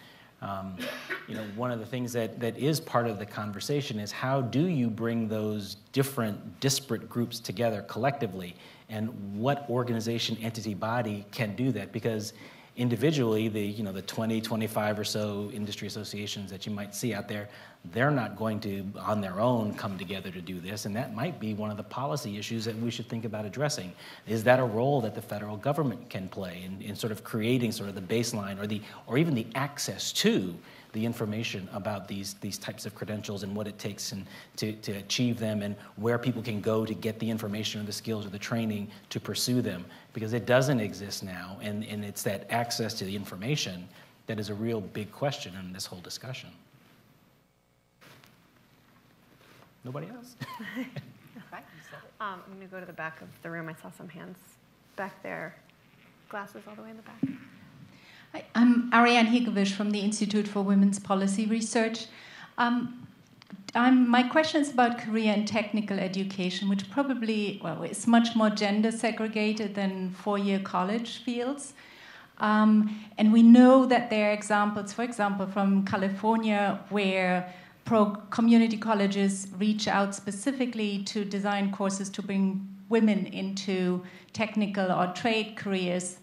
One of the things that is part of the conversation is how do you bring those different disparate groups together collectively, and what organization, entity, body can do that? Because individually, the 20, 25 or so industry associations that you might see out there, they're not going to, on their own, come together to do this, and that might be one of the policy issues that we should think about addressing. Is that a role that the federal government can play in sort of creating sort of the baseline or even the access to the information about these types of credentials and what it takes to achieve them, and where people can go to get the information or the skills or the training to pursue them? Because it doesn't exist now, and it's that access to the information that is a real big question in this whole discussion. Nobody else? I'm going to go to the back of the room. I saw some hands back there. Glasses all the way in the back. Hi, I'm Ariane Higovish from the Institute for Women's Policy Research. My question is about career and technical education, which probably, is much more gender segregated than four-year college fields. And we know that there are examples, for example, from California, where community colleges reach out specifically to design courses to bring women into technical or trade careers,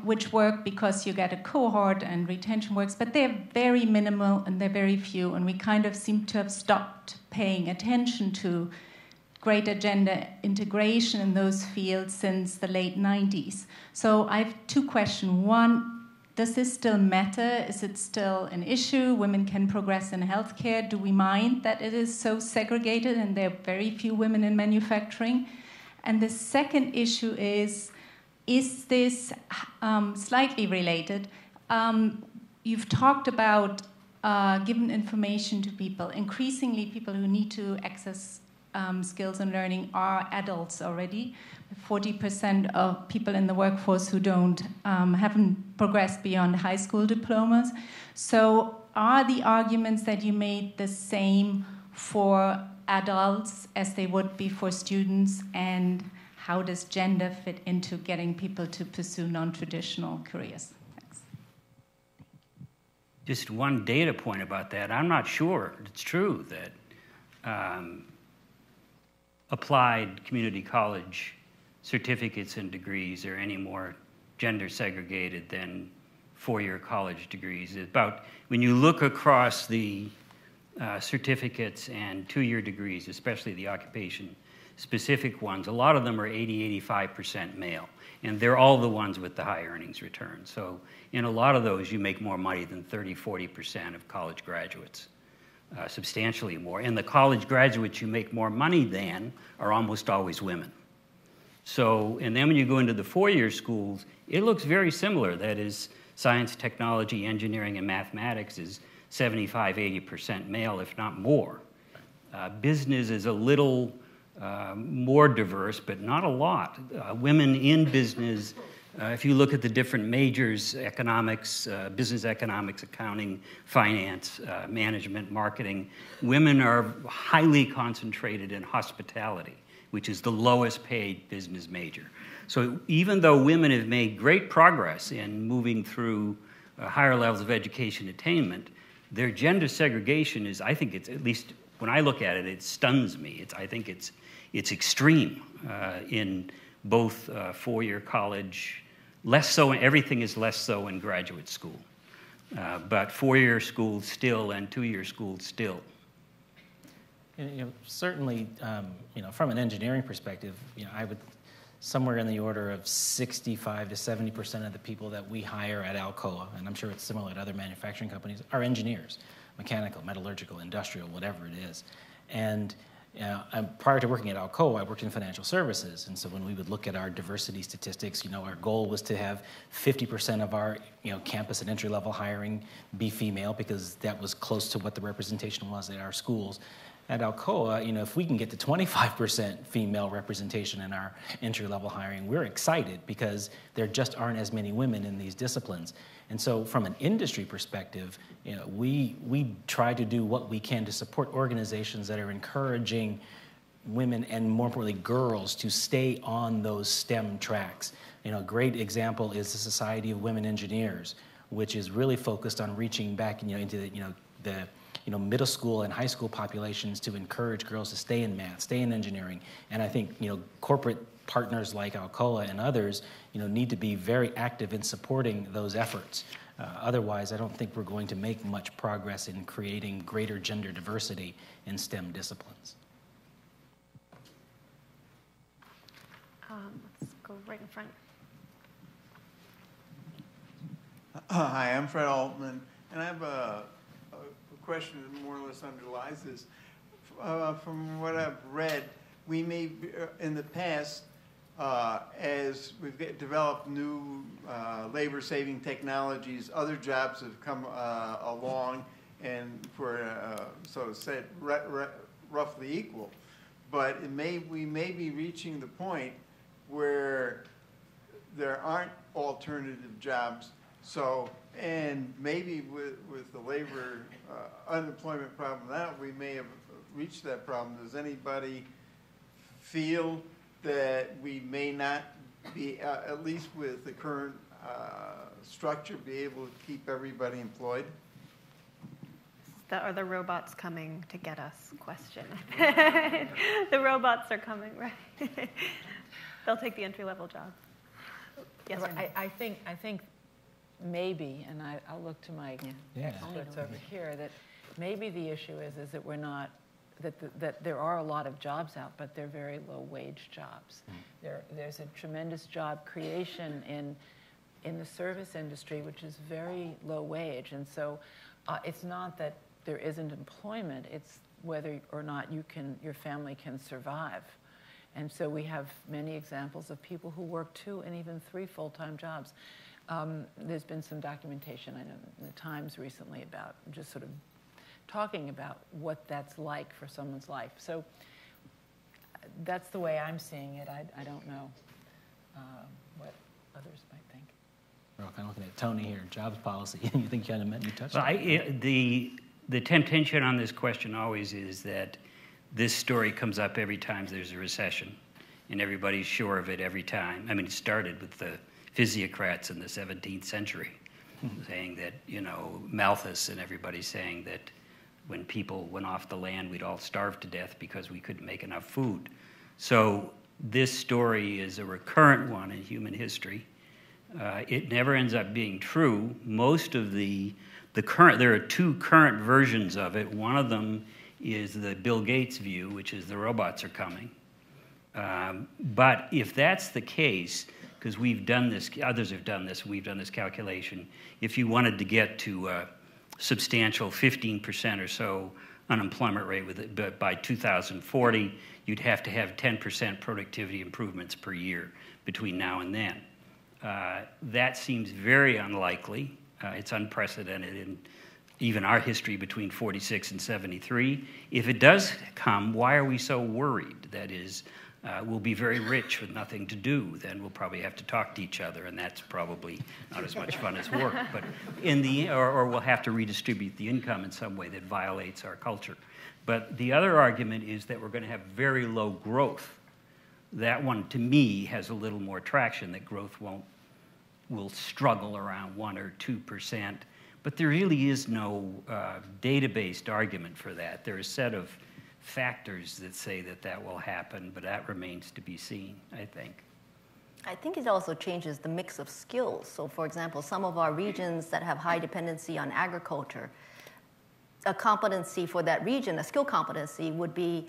which work because you get a cohort and retention works, but they're very minimal and they're very few, and we kind of seem to have stopped paying attention to greater gender integration in those fields since the late 90s. So I have two questions. One, does this still matter? Is it still an issue? Women can progress in healthcare. Do we mind that it is so segregated and there are very few women in manufacturing? And the second issue is this slightly related? You've talked about giving information to people. Increasingly, people who need to access skills and learning are adults already. 40% of people in the workforce who haven't progressed beyond high school diplomas. So are the arguments that you made the same for adults as they would be for students? And how does gender fit into getting people to pursue non-traditional careers? Thanks. Just one data point about that. I'm not sure it's true that applied community college certificates and degrees are any more gender segregated than four-year college degrees. When you look across the certificates and two-year degrees, especially the occupation specific ones, a lot of them are 80–85% male. And they're all the ones with the high earnings return. So in a lot of those, you make more money than 30–40% of college graduates, substantially more. And the college graduates you make more money than are almost always women. So, and then when you go into the four-year schools, it looks very similar. That is, science, technology, engineering, and mathematics is 75–80% male, if not more. Business is a little more diverse, but not a lot. Women in business, if you look at the different majors, economics, business economics, accounting, finance, management, marketing, women are highly concentrated in hospitality, which is the lowest paid business major. So even though women have made great progress in moving through higher levels of education attainment, their gender segregation is, I think it's, at least when I look at it, it stuns me. I think it's extreme in both four-year college, less so, everything is less so in graduate school. But four-year schools still and two-year schools still. And, certainly, from an engineering perspective, I would, somewhere in the order of 65 to 70% of the people that we hire at Alcoa, and I'm sure it's similar at other manufacturing companies, are engineers, mechanical, metallurgical, industrial, whatever it is. And prior to working at Alcoa, I worked in financial services, and so when we would look at our diversity statistics, our goal was to have 50% of our campus and entry-level hiring be female, because that was close to what the representation was at our schools. At Alcoa, if we can get to 25% female representation in our entry-level hiring, we're excited, because there just aren't as many women in these disciplines. And so from an industry perspective, we try to do what we can to support organizations that are encouraging women, and more importantly, girls, to stay on those STEM tracks. A great example is the Society of Women Engineers, which is really focused on reaching back into the middle school and high school populations to encourage girls to stay in math, stay in engineering. And I think, corporate partners like Alcoa and others, need to be very active in supporting those efforts. Otherwise, I don't think we're going to make much progress in creating greater gender diversity in STEM disciplines. Let's go right in front. Hi, I'm Fred Altman, and I have a question that more or less underlies this. From what I've read, we may be, in the past, as we've developed new labor-saving technologies, other jobs have come along, and for so to say, roughly equal. But we may be reaching the point where there aren't alternative jobs. So, and maybe with the labor unemployment problem now, we may have reached that problem. Does anybody feel that we may not be, at least with the current structure, be able to keep everybody employed? Are the robots coming to get us question? The robots are coming, right? They'll take the entry-level job. Yes, I think maybe, and I'll look to my experts over here, that maybe the issue is that we're not, that there are a lot of jobs out, but they're very low-wage jobs. There's a tremendous job creation in the service industry, which is very low wage, and so it's not that there isn't employment, it's whether or not your family can survive. And so we have many examples of people who work 2 and even 3 full-time jobs. There's been some documentation, I know, in the Times recently about just sort of talking about what that's like for someone's life. So that's the way I'm seeing it. I don't know what others might think. We're all kind of looking at Tony here, jobs policy. You think you kind of touched on it? The temptation on this question always is that this story comes up every time there's a recession, and everybody's sure of it every time. I mean, it started with the physiocrats in the 17th century, saying that, Malthus and everybody saying that when people went off the land, we'd all starve to death because we couldn't make enough food. So this story is a recurrent one in human history. It never ends up being true. Most of the current, there are 2 current versions of it. One of them is the Bill Gates view, which is the robots are coming. But if that's the case, because we've done this, others have done this, we've done this calculation, if you wanted to get to a substantial 15% or so unemployment rate with it, but by 2040, you'd have to have 10% productivity improvements per year between now and then. That seems very unlikely. It's unprecedented in even our history between 46 and 73. If it does come, why are we so worried? That is, we'll be very rich with nothing to do. Then we'll probably have to talk to each other, and that's probably not as much fun as work. But in the or we'll have to redistribute the income in some way that violates our culture. But the other argument is that we're going to have very low growth. That one, to me, has a little more traction. That growth will struggle around 1 or 2%. But there really is no data-based argument for that. There are a set of factors that say that that will happen, but that remains to be seen, I think. I think it also changes the mix of skills. So, for example, some of our regions that have high dependency on agriculture, a competency for that region, a skill competency, would be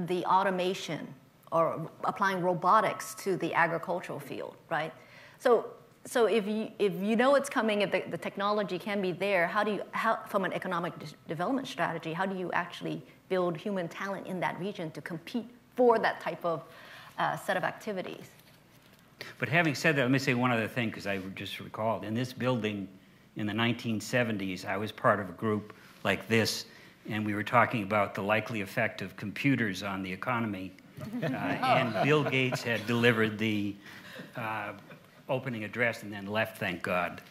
the automation or applying robotics to the agricultural field, right? So if you know it's coming, if the technology can be there, how from an economic development strategy, how do you actually build human talent in that region to compete for that type of set of activities? But having said that, let me say one other thing, because I just recalled. In this building in the 1970s, I was part of a group like this, and we were talking about the likely effect of computers on the economy. And Bill Gates had delivered the opening address and then left, thank God.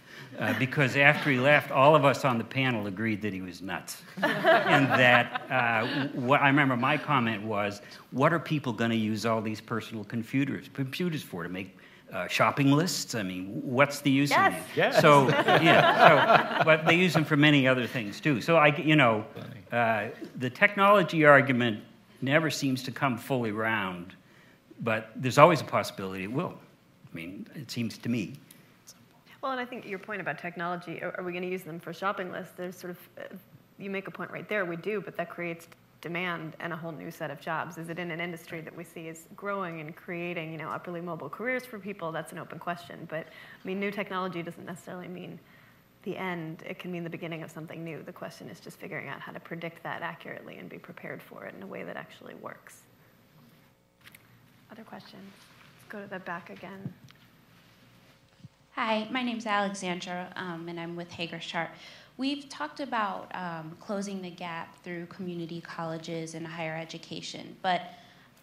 Because after he left, all of us on the panel agreed that he was nuts. And that, what I remember my comment was, what are people going to use all these personal computers for? To make shopping lists? I mean, what's the use of these? Yes. So, yeah, but they use them for many other things too. So, the technology argument never seems to come fully round, but there's always a possibility it will. I mean, it seems to me. Well, and I think your point about technology, are we going to use them for shopping lists? There's sort of, you make a point right there, we do, but that creates demand and a whole new set of jobs. Is it in an industry that we see is growing and creating, upperly mobile careers for people? That's an open question. But, I mean, new technology doesn't necessarily mean the end. It can mean the beginning of something new. The question is just figuring out how to predict that accurately and be prepared for it in a way that actually works. Other questions? Let's go to the back again. Hi, my name's Alexandra, and I'm with Hagershart. We've talked about closing the gap through community colleges and higher education, but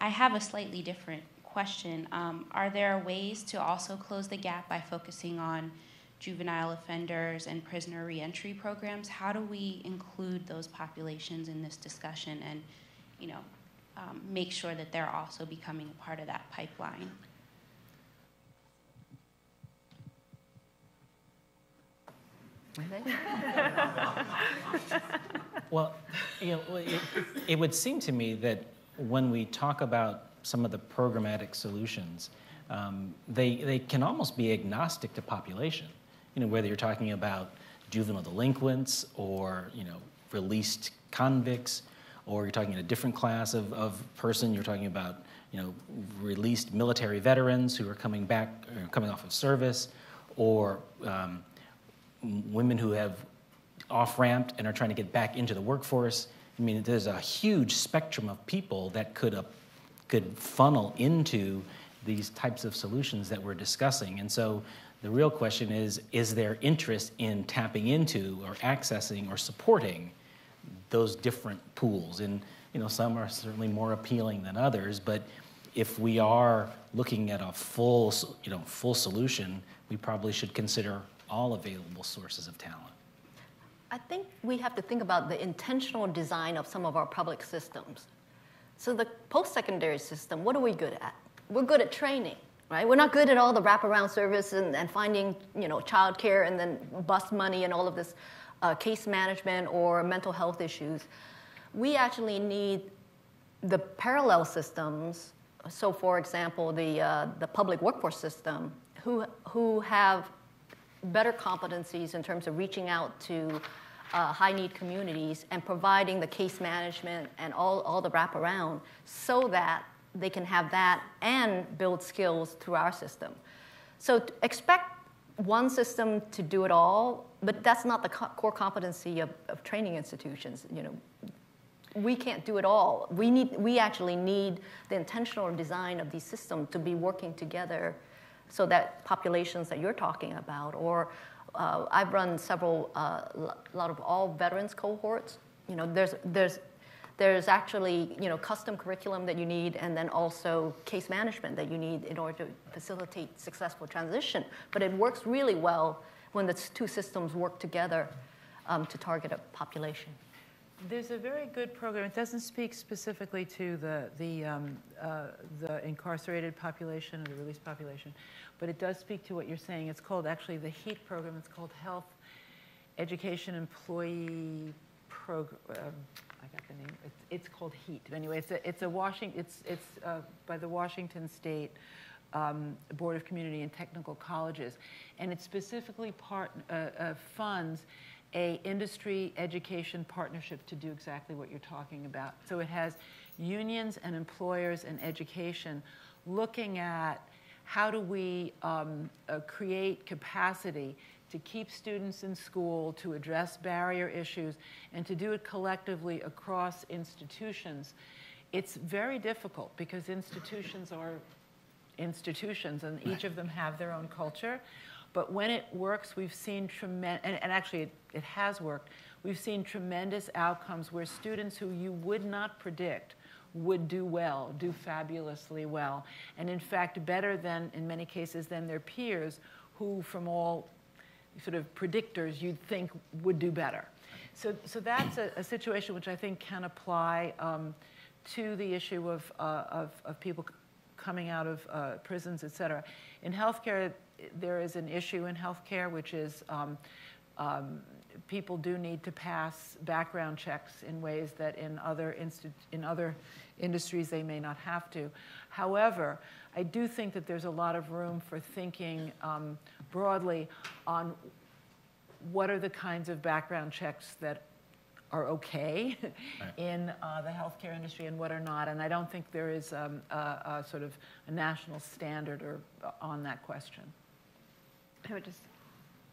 I have a slightly different question. Are there ways to also close the gap by focusing on juvenile offenders and prisoner reentry programs? How do we include those populations in this discussion and, make sure that they're also becoming a part of that pipeline? Well, it would seem to me that when we talk about some of the programmatic solutions, they can almost be agnostic to population. Whether you're talking about juvenile delinquents or released convicts, or you're talking a different class of person. You're talking about released military veterans who are coming back, coming off of service, or women who have off-ramped and are trying to get back into the workforce. I mean, there's a huge spectrum of people that could funnel into these types of solutions that we're discussing. And so the real question is there interest in tapping into or accessing or supporting those different pools? And some are certainly more appealing than others, but if we are looking at a full solution, we probably should consider all available sources of talent. I think we have to think about the intentional design of some of our public systems. So the post-secondary system, what are we good at? We're good at training, right? We're not good at all the wraparound service and finding, childcare and then bus money and all of this case management or mental health issues. We actually need the parallel systems. So, for example, the public workforce system, who have better competencies in terms of reaching out to high-need communities and providing the case management and all the wraparound, so that they can have that and build skills through our system. So expect one system to do it all, but that's not the core competency of training institutions. We can't do it all. We actually need the intentional design of these systems to be working together, so that populations that you're talking about, or I've run several, lot of all veterans cohorts. There's actually custom curriculum that you need, and then also case management that you need in order to facilitate successful transition. But it works really well when the two systems work together to target a population. There's a very good program. It doesn't speak specifically to the incarcerated population or the released population, but it does speak to what you're saying. It's called actually the HEAT program. It's called Health Education Employee Program. I got the name. It's called HEAT. Anyway, it's by the Washington State Board of Community and Technical Colleges, and it specifically funds a industry education partnership to do exactly what you're talking about. So it has unions and employers and education looking at how do we create capacity to keep students in school, to address barrier issues, and to do it collectively across institutions. It's very difficult because institutions are institutions, and each of them have their own culture. But when it works, we've seen tremendous, and actually it has worked, we've seen tremendous outcomes where students who you would not predict would do well, do fabulously well. And in fact, better than, in many cases, than their peers who, from all sort of predictors, you'd think would do better. So that's a situation which I think can apply to the issue of people coming out of prisons, et cetera. In healthcare, there is an issue in healthcare, which is people do need to pass background checks in ways that in other industries they may not have to. However, I do think that there's a lot of room for thinking broadly on what are the kinds of background checks that are okay in the healthcare industry and what are not. And I don't think there is a sort of a national standard on that question. I would just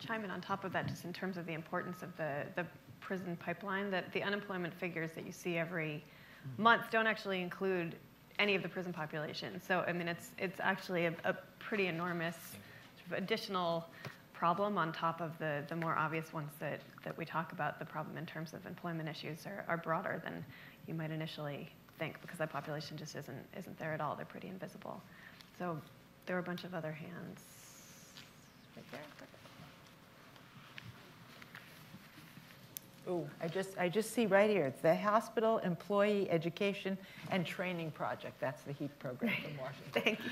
chime in on top of that, just in terms of the importance of the prison pipeline, that the unemployment figures that you see every month don't actually include any of the prison population. So, I mean, it's actually a pretty enormous sort of additional problem on top of the more obvious ones that we talk about. The problem in terms of employment issues are broader than you might initially think, because that population just isn't there at all. They're pretty invisible. So there are a bunch of other hands right there. Oh, I just see right here. It's the Hospital Employee Education and Training Project. That's the HEAT program from Washington. Thank you.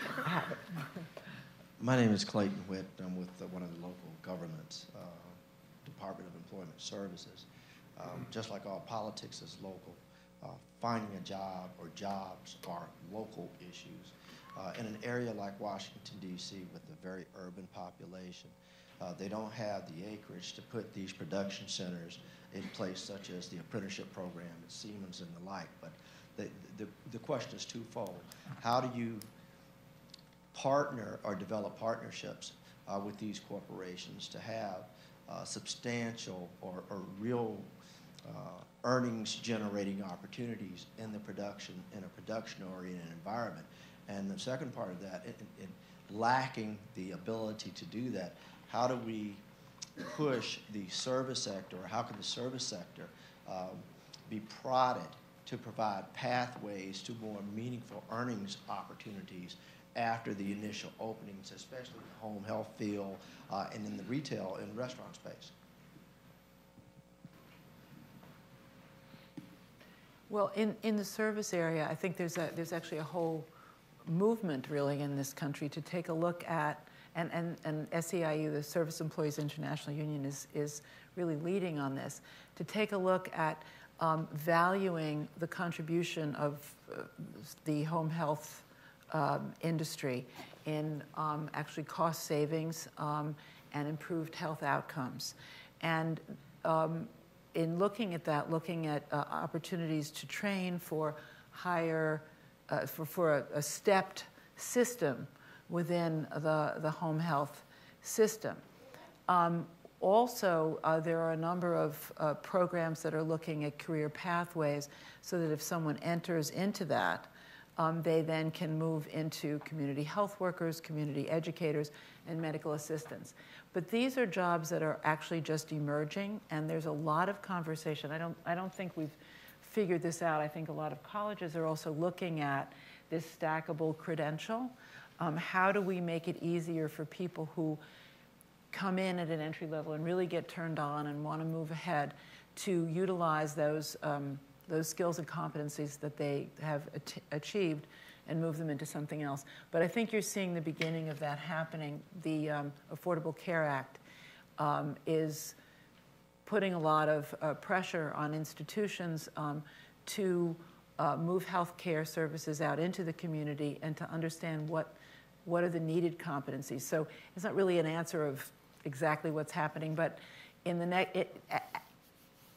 My name is Clayton Witt. I'm with one of the local governments, Department of Employment Services. Just like all politics is local, finding a job or jobs are local issues. In an area like Washington, D.C., with a very urban population, they don't have the acreage to put these production centers in place, such as the apprenticeship program at Siemens and the like. But the question is twofold. How do you partner or develop partnerships with these corporations to have substantial or real earnings generating opportunities in the production, in a production oriented environment? And the second part of that, lacking the ability to do that, how do we push the service sector, or how can the service sector be prodded to provide pathways to more meaningful earnings opportunities after the initial openings, especially in the home health field and in the retail and restaurant space? Well, in the service area, I think there's actually a whole movement really in this country to take a look at, and SEIU, the Service Employees International Union, is really leading on this, to take a look at valuing the contribution of the home health industry in actually cost savings and improved health outcomes. And in looking at that, looking at opportunities to train for higher for a stepped system within the home health system. Also, there are a number of programs that are looking at career pathways so that if someone enters into that, they then can move into community health workers, community educators, and medical assistants. But these are jobs that are actually just emerging, and there's a lot of conversation. I don't think we've figured this out. I think a lot of colleges are also looking at this stackable credential. How do we make it easier for people who come in at an entry level and really get turned on and want to move ahead to utilize those skills and competencies that they have achieved and move them into something else. But I think you're seeing the beginning of that happening. The Affordable Care Act is putting a lot of pressure on institutions to move health care services out into the community and to understand what are the needed competencies. So it's not really an answer of exactly what's happening, but in the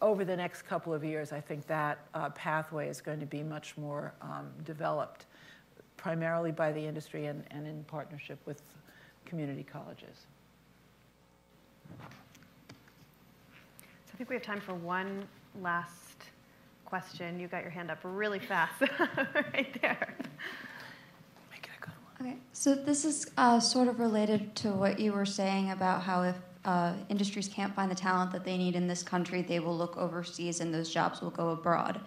over the next couple of years, I think that pathway is going to be much more developed, primarily by the industry and in partnership with community colleges. So I think we have time for one last question. You got your hand up really fast right there. Okay, so this is sort of related to what you were saying about how if industries can't find the talent that they need in this country, they will look overseas and those jobs will go abroad.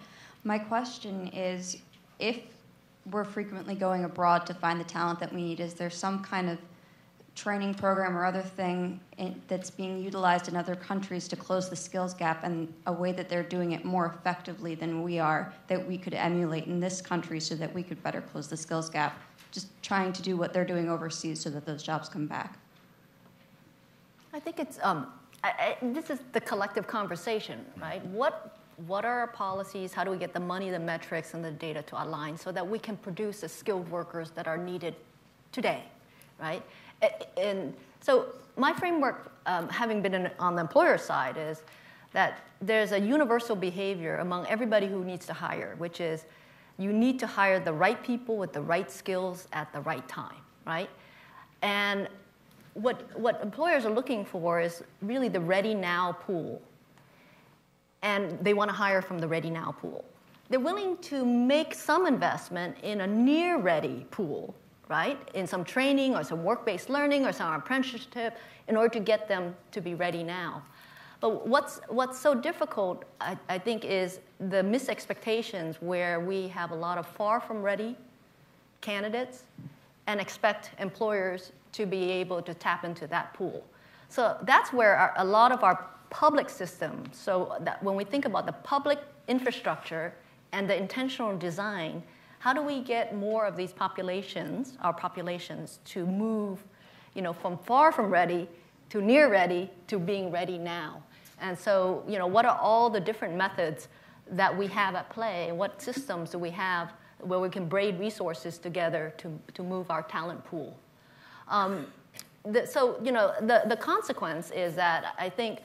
My question is, if we're frequently going abroad to find the talent that we need, is there some kind of training program or other thing that's being utilized in other countries to close the skills gap, and a way that they're doing it more effectively than we are that we could emulate in this country so that we could better close the skills gap? Just trying to do what they're doing overseas so that those jobs come back. I think it's, this is the collective conversation, right? What are our policies? How do we get the money, the metrics, and the data to align so that we can produce the skilled workers that are needed today, right? And so my framework, having been on the employer side, is that there's a universal behavior among everybody who needs to hire, which is you need to hire the right people with the right skills at the right time, right? And what employers are looking for is really the ready now pool. And they want to hire from the ready now pool. They're willing to make some investment in a near ready pool, right? In some training or some work-based learning or some apprenticeship in order to get them to be ready now. But what's so difficult, I think, is the misexpectations where we have a lot of far from ready candidates and expect employers to be able to tap into that pool. So that's where a lot of our public systems, so that when we think about the public infrastructure and the intentional design, how do we get more of these populations, our populations, to move, from far from ready to near ready to being ready now? And so, what are all the different methods that we have at play? What systems do we have where we can braid resources together to move our talent pool? The consequence is that I think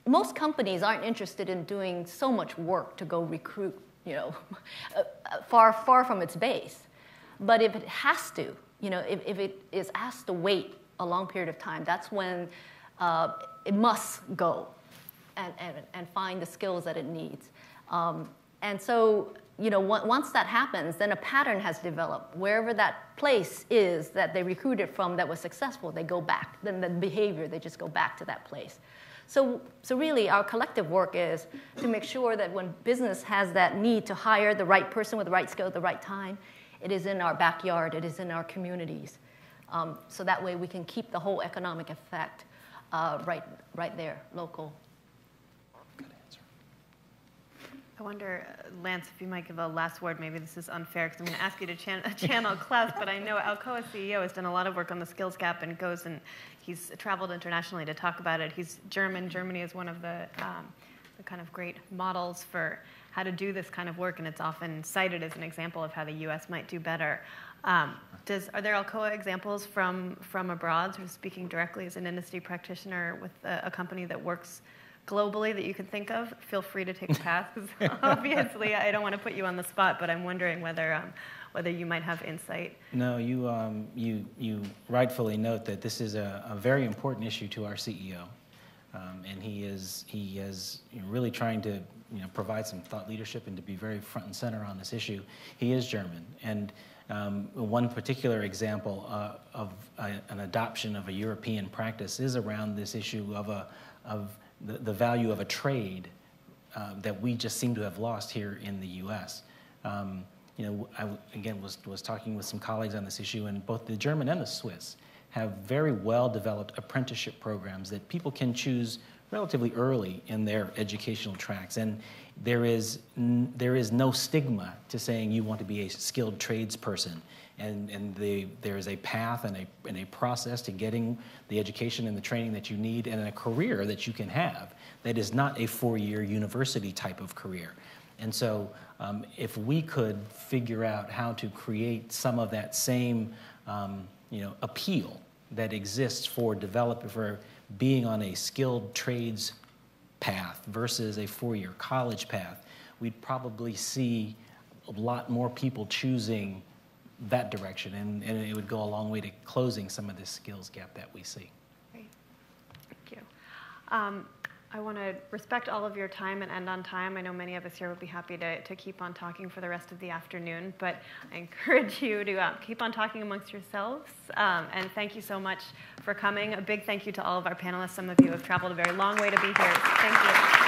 most companies aren't interested in doing so much work to go recruit, far from its base. But if it has to, if it is asked to wait a long period of time, that's when it must go and find the skills that it needs. And so, once that happens, then a pattern has developed. Wherever that place is that they recruited from that was successful, they go back. Then the behavior, they just go back to that place. So really, our collective work is to make sure that when business has that need to hire the right person with the right skill at the right time, it is in our backyard, it is in our communities. So that way we can keep the whole economic effect right there, local. Good answer. I wonder, Lance, if you might give a last word. Maybe this is unfair because I'm going to ask you to channel Klaus, but I know Alcoa's CEO has done a lot of work on the skills gap and goes and he's traveled internationally to talk about it. He's German. Germany is one of the kind of great models for how to do this kind of work, and it's often cited as an example of how the U.S. might do better. Are there Alcoa examples from abroad, sort of speaking directly as an industry practitioner with a company that works globally that you can think of, feel free to take a pass, because obviously I don't want to put you on the spot, but I'm wondering whether you might have insight. No, you rightfully note that this is a very important issue to our CEO, and he is really trying to provide some thought leadership and to be very front and center on this issue. He is German, and one particular example of an adoption of a European practice is around this issue of the value of a trade that we just seem to have lost here in the U.S. I again was talking with some colleagues on this issue, and both the German and the Swiss have very well-developed apprenticeship programs that people can choose relatively early in their educational tracks, and there is no stigma to saying you want to be a skilled tradesperson, and there is a path and a process to getting the education and the training that you need and a career that you can have that is not a 4-year university type of career. And so if we could figure out how to create some of that same appeal that exists for being on a skilled trades path versus a 4-year college path, we'd probably see a lot more people choosing that direction, and it would go a long way to closing some of this skills gap that we see. Great. Thank you. I want to respect all of your time and end on time. I know many of us here would be happy to keep on talking for the rest of the afternoon, but I encourage you to keep on talking amongst yourselves. And thank you so much for coming. A big thank you to all of our panelists. Some of you have traveled a very long way to be here. Thank you.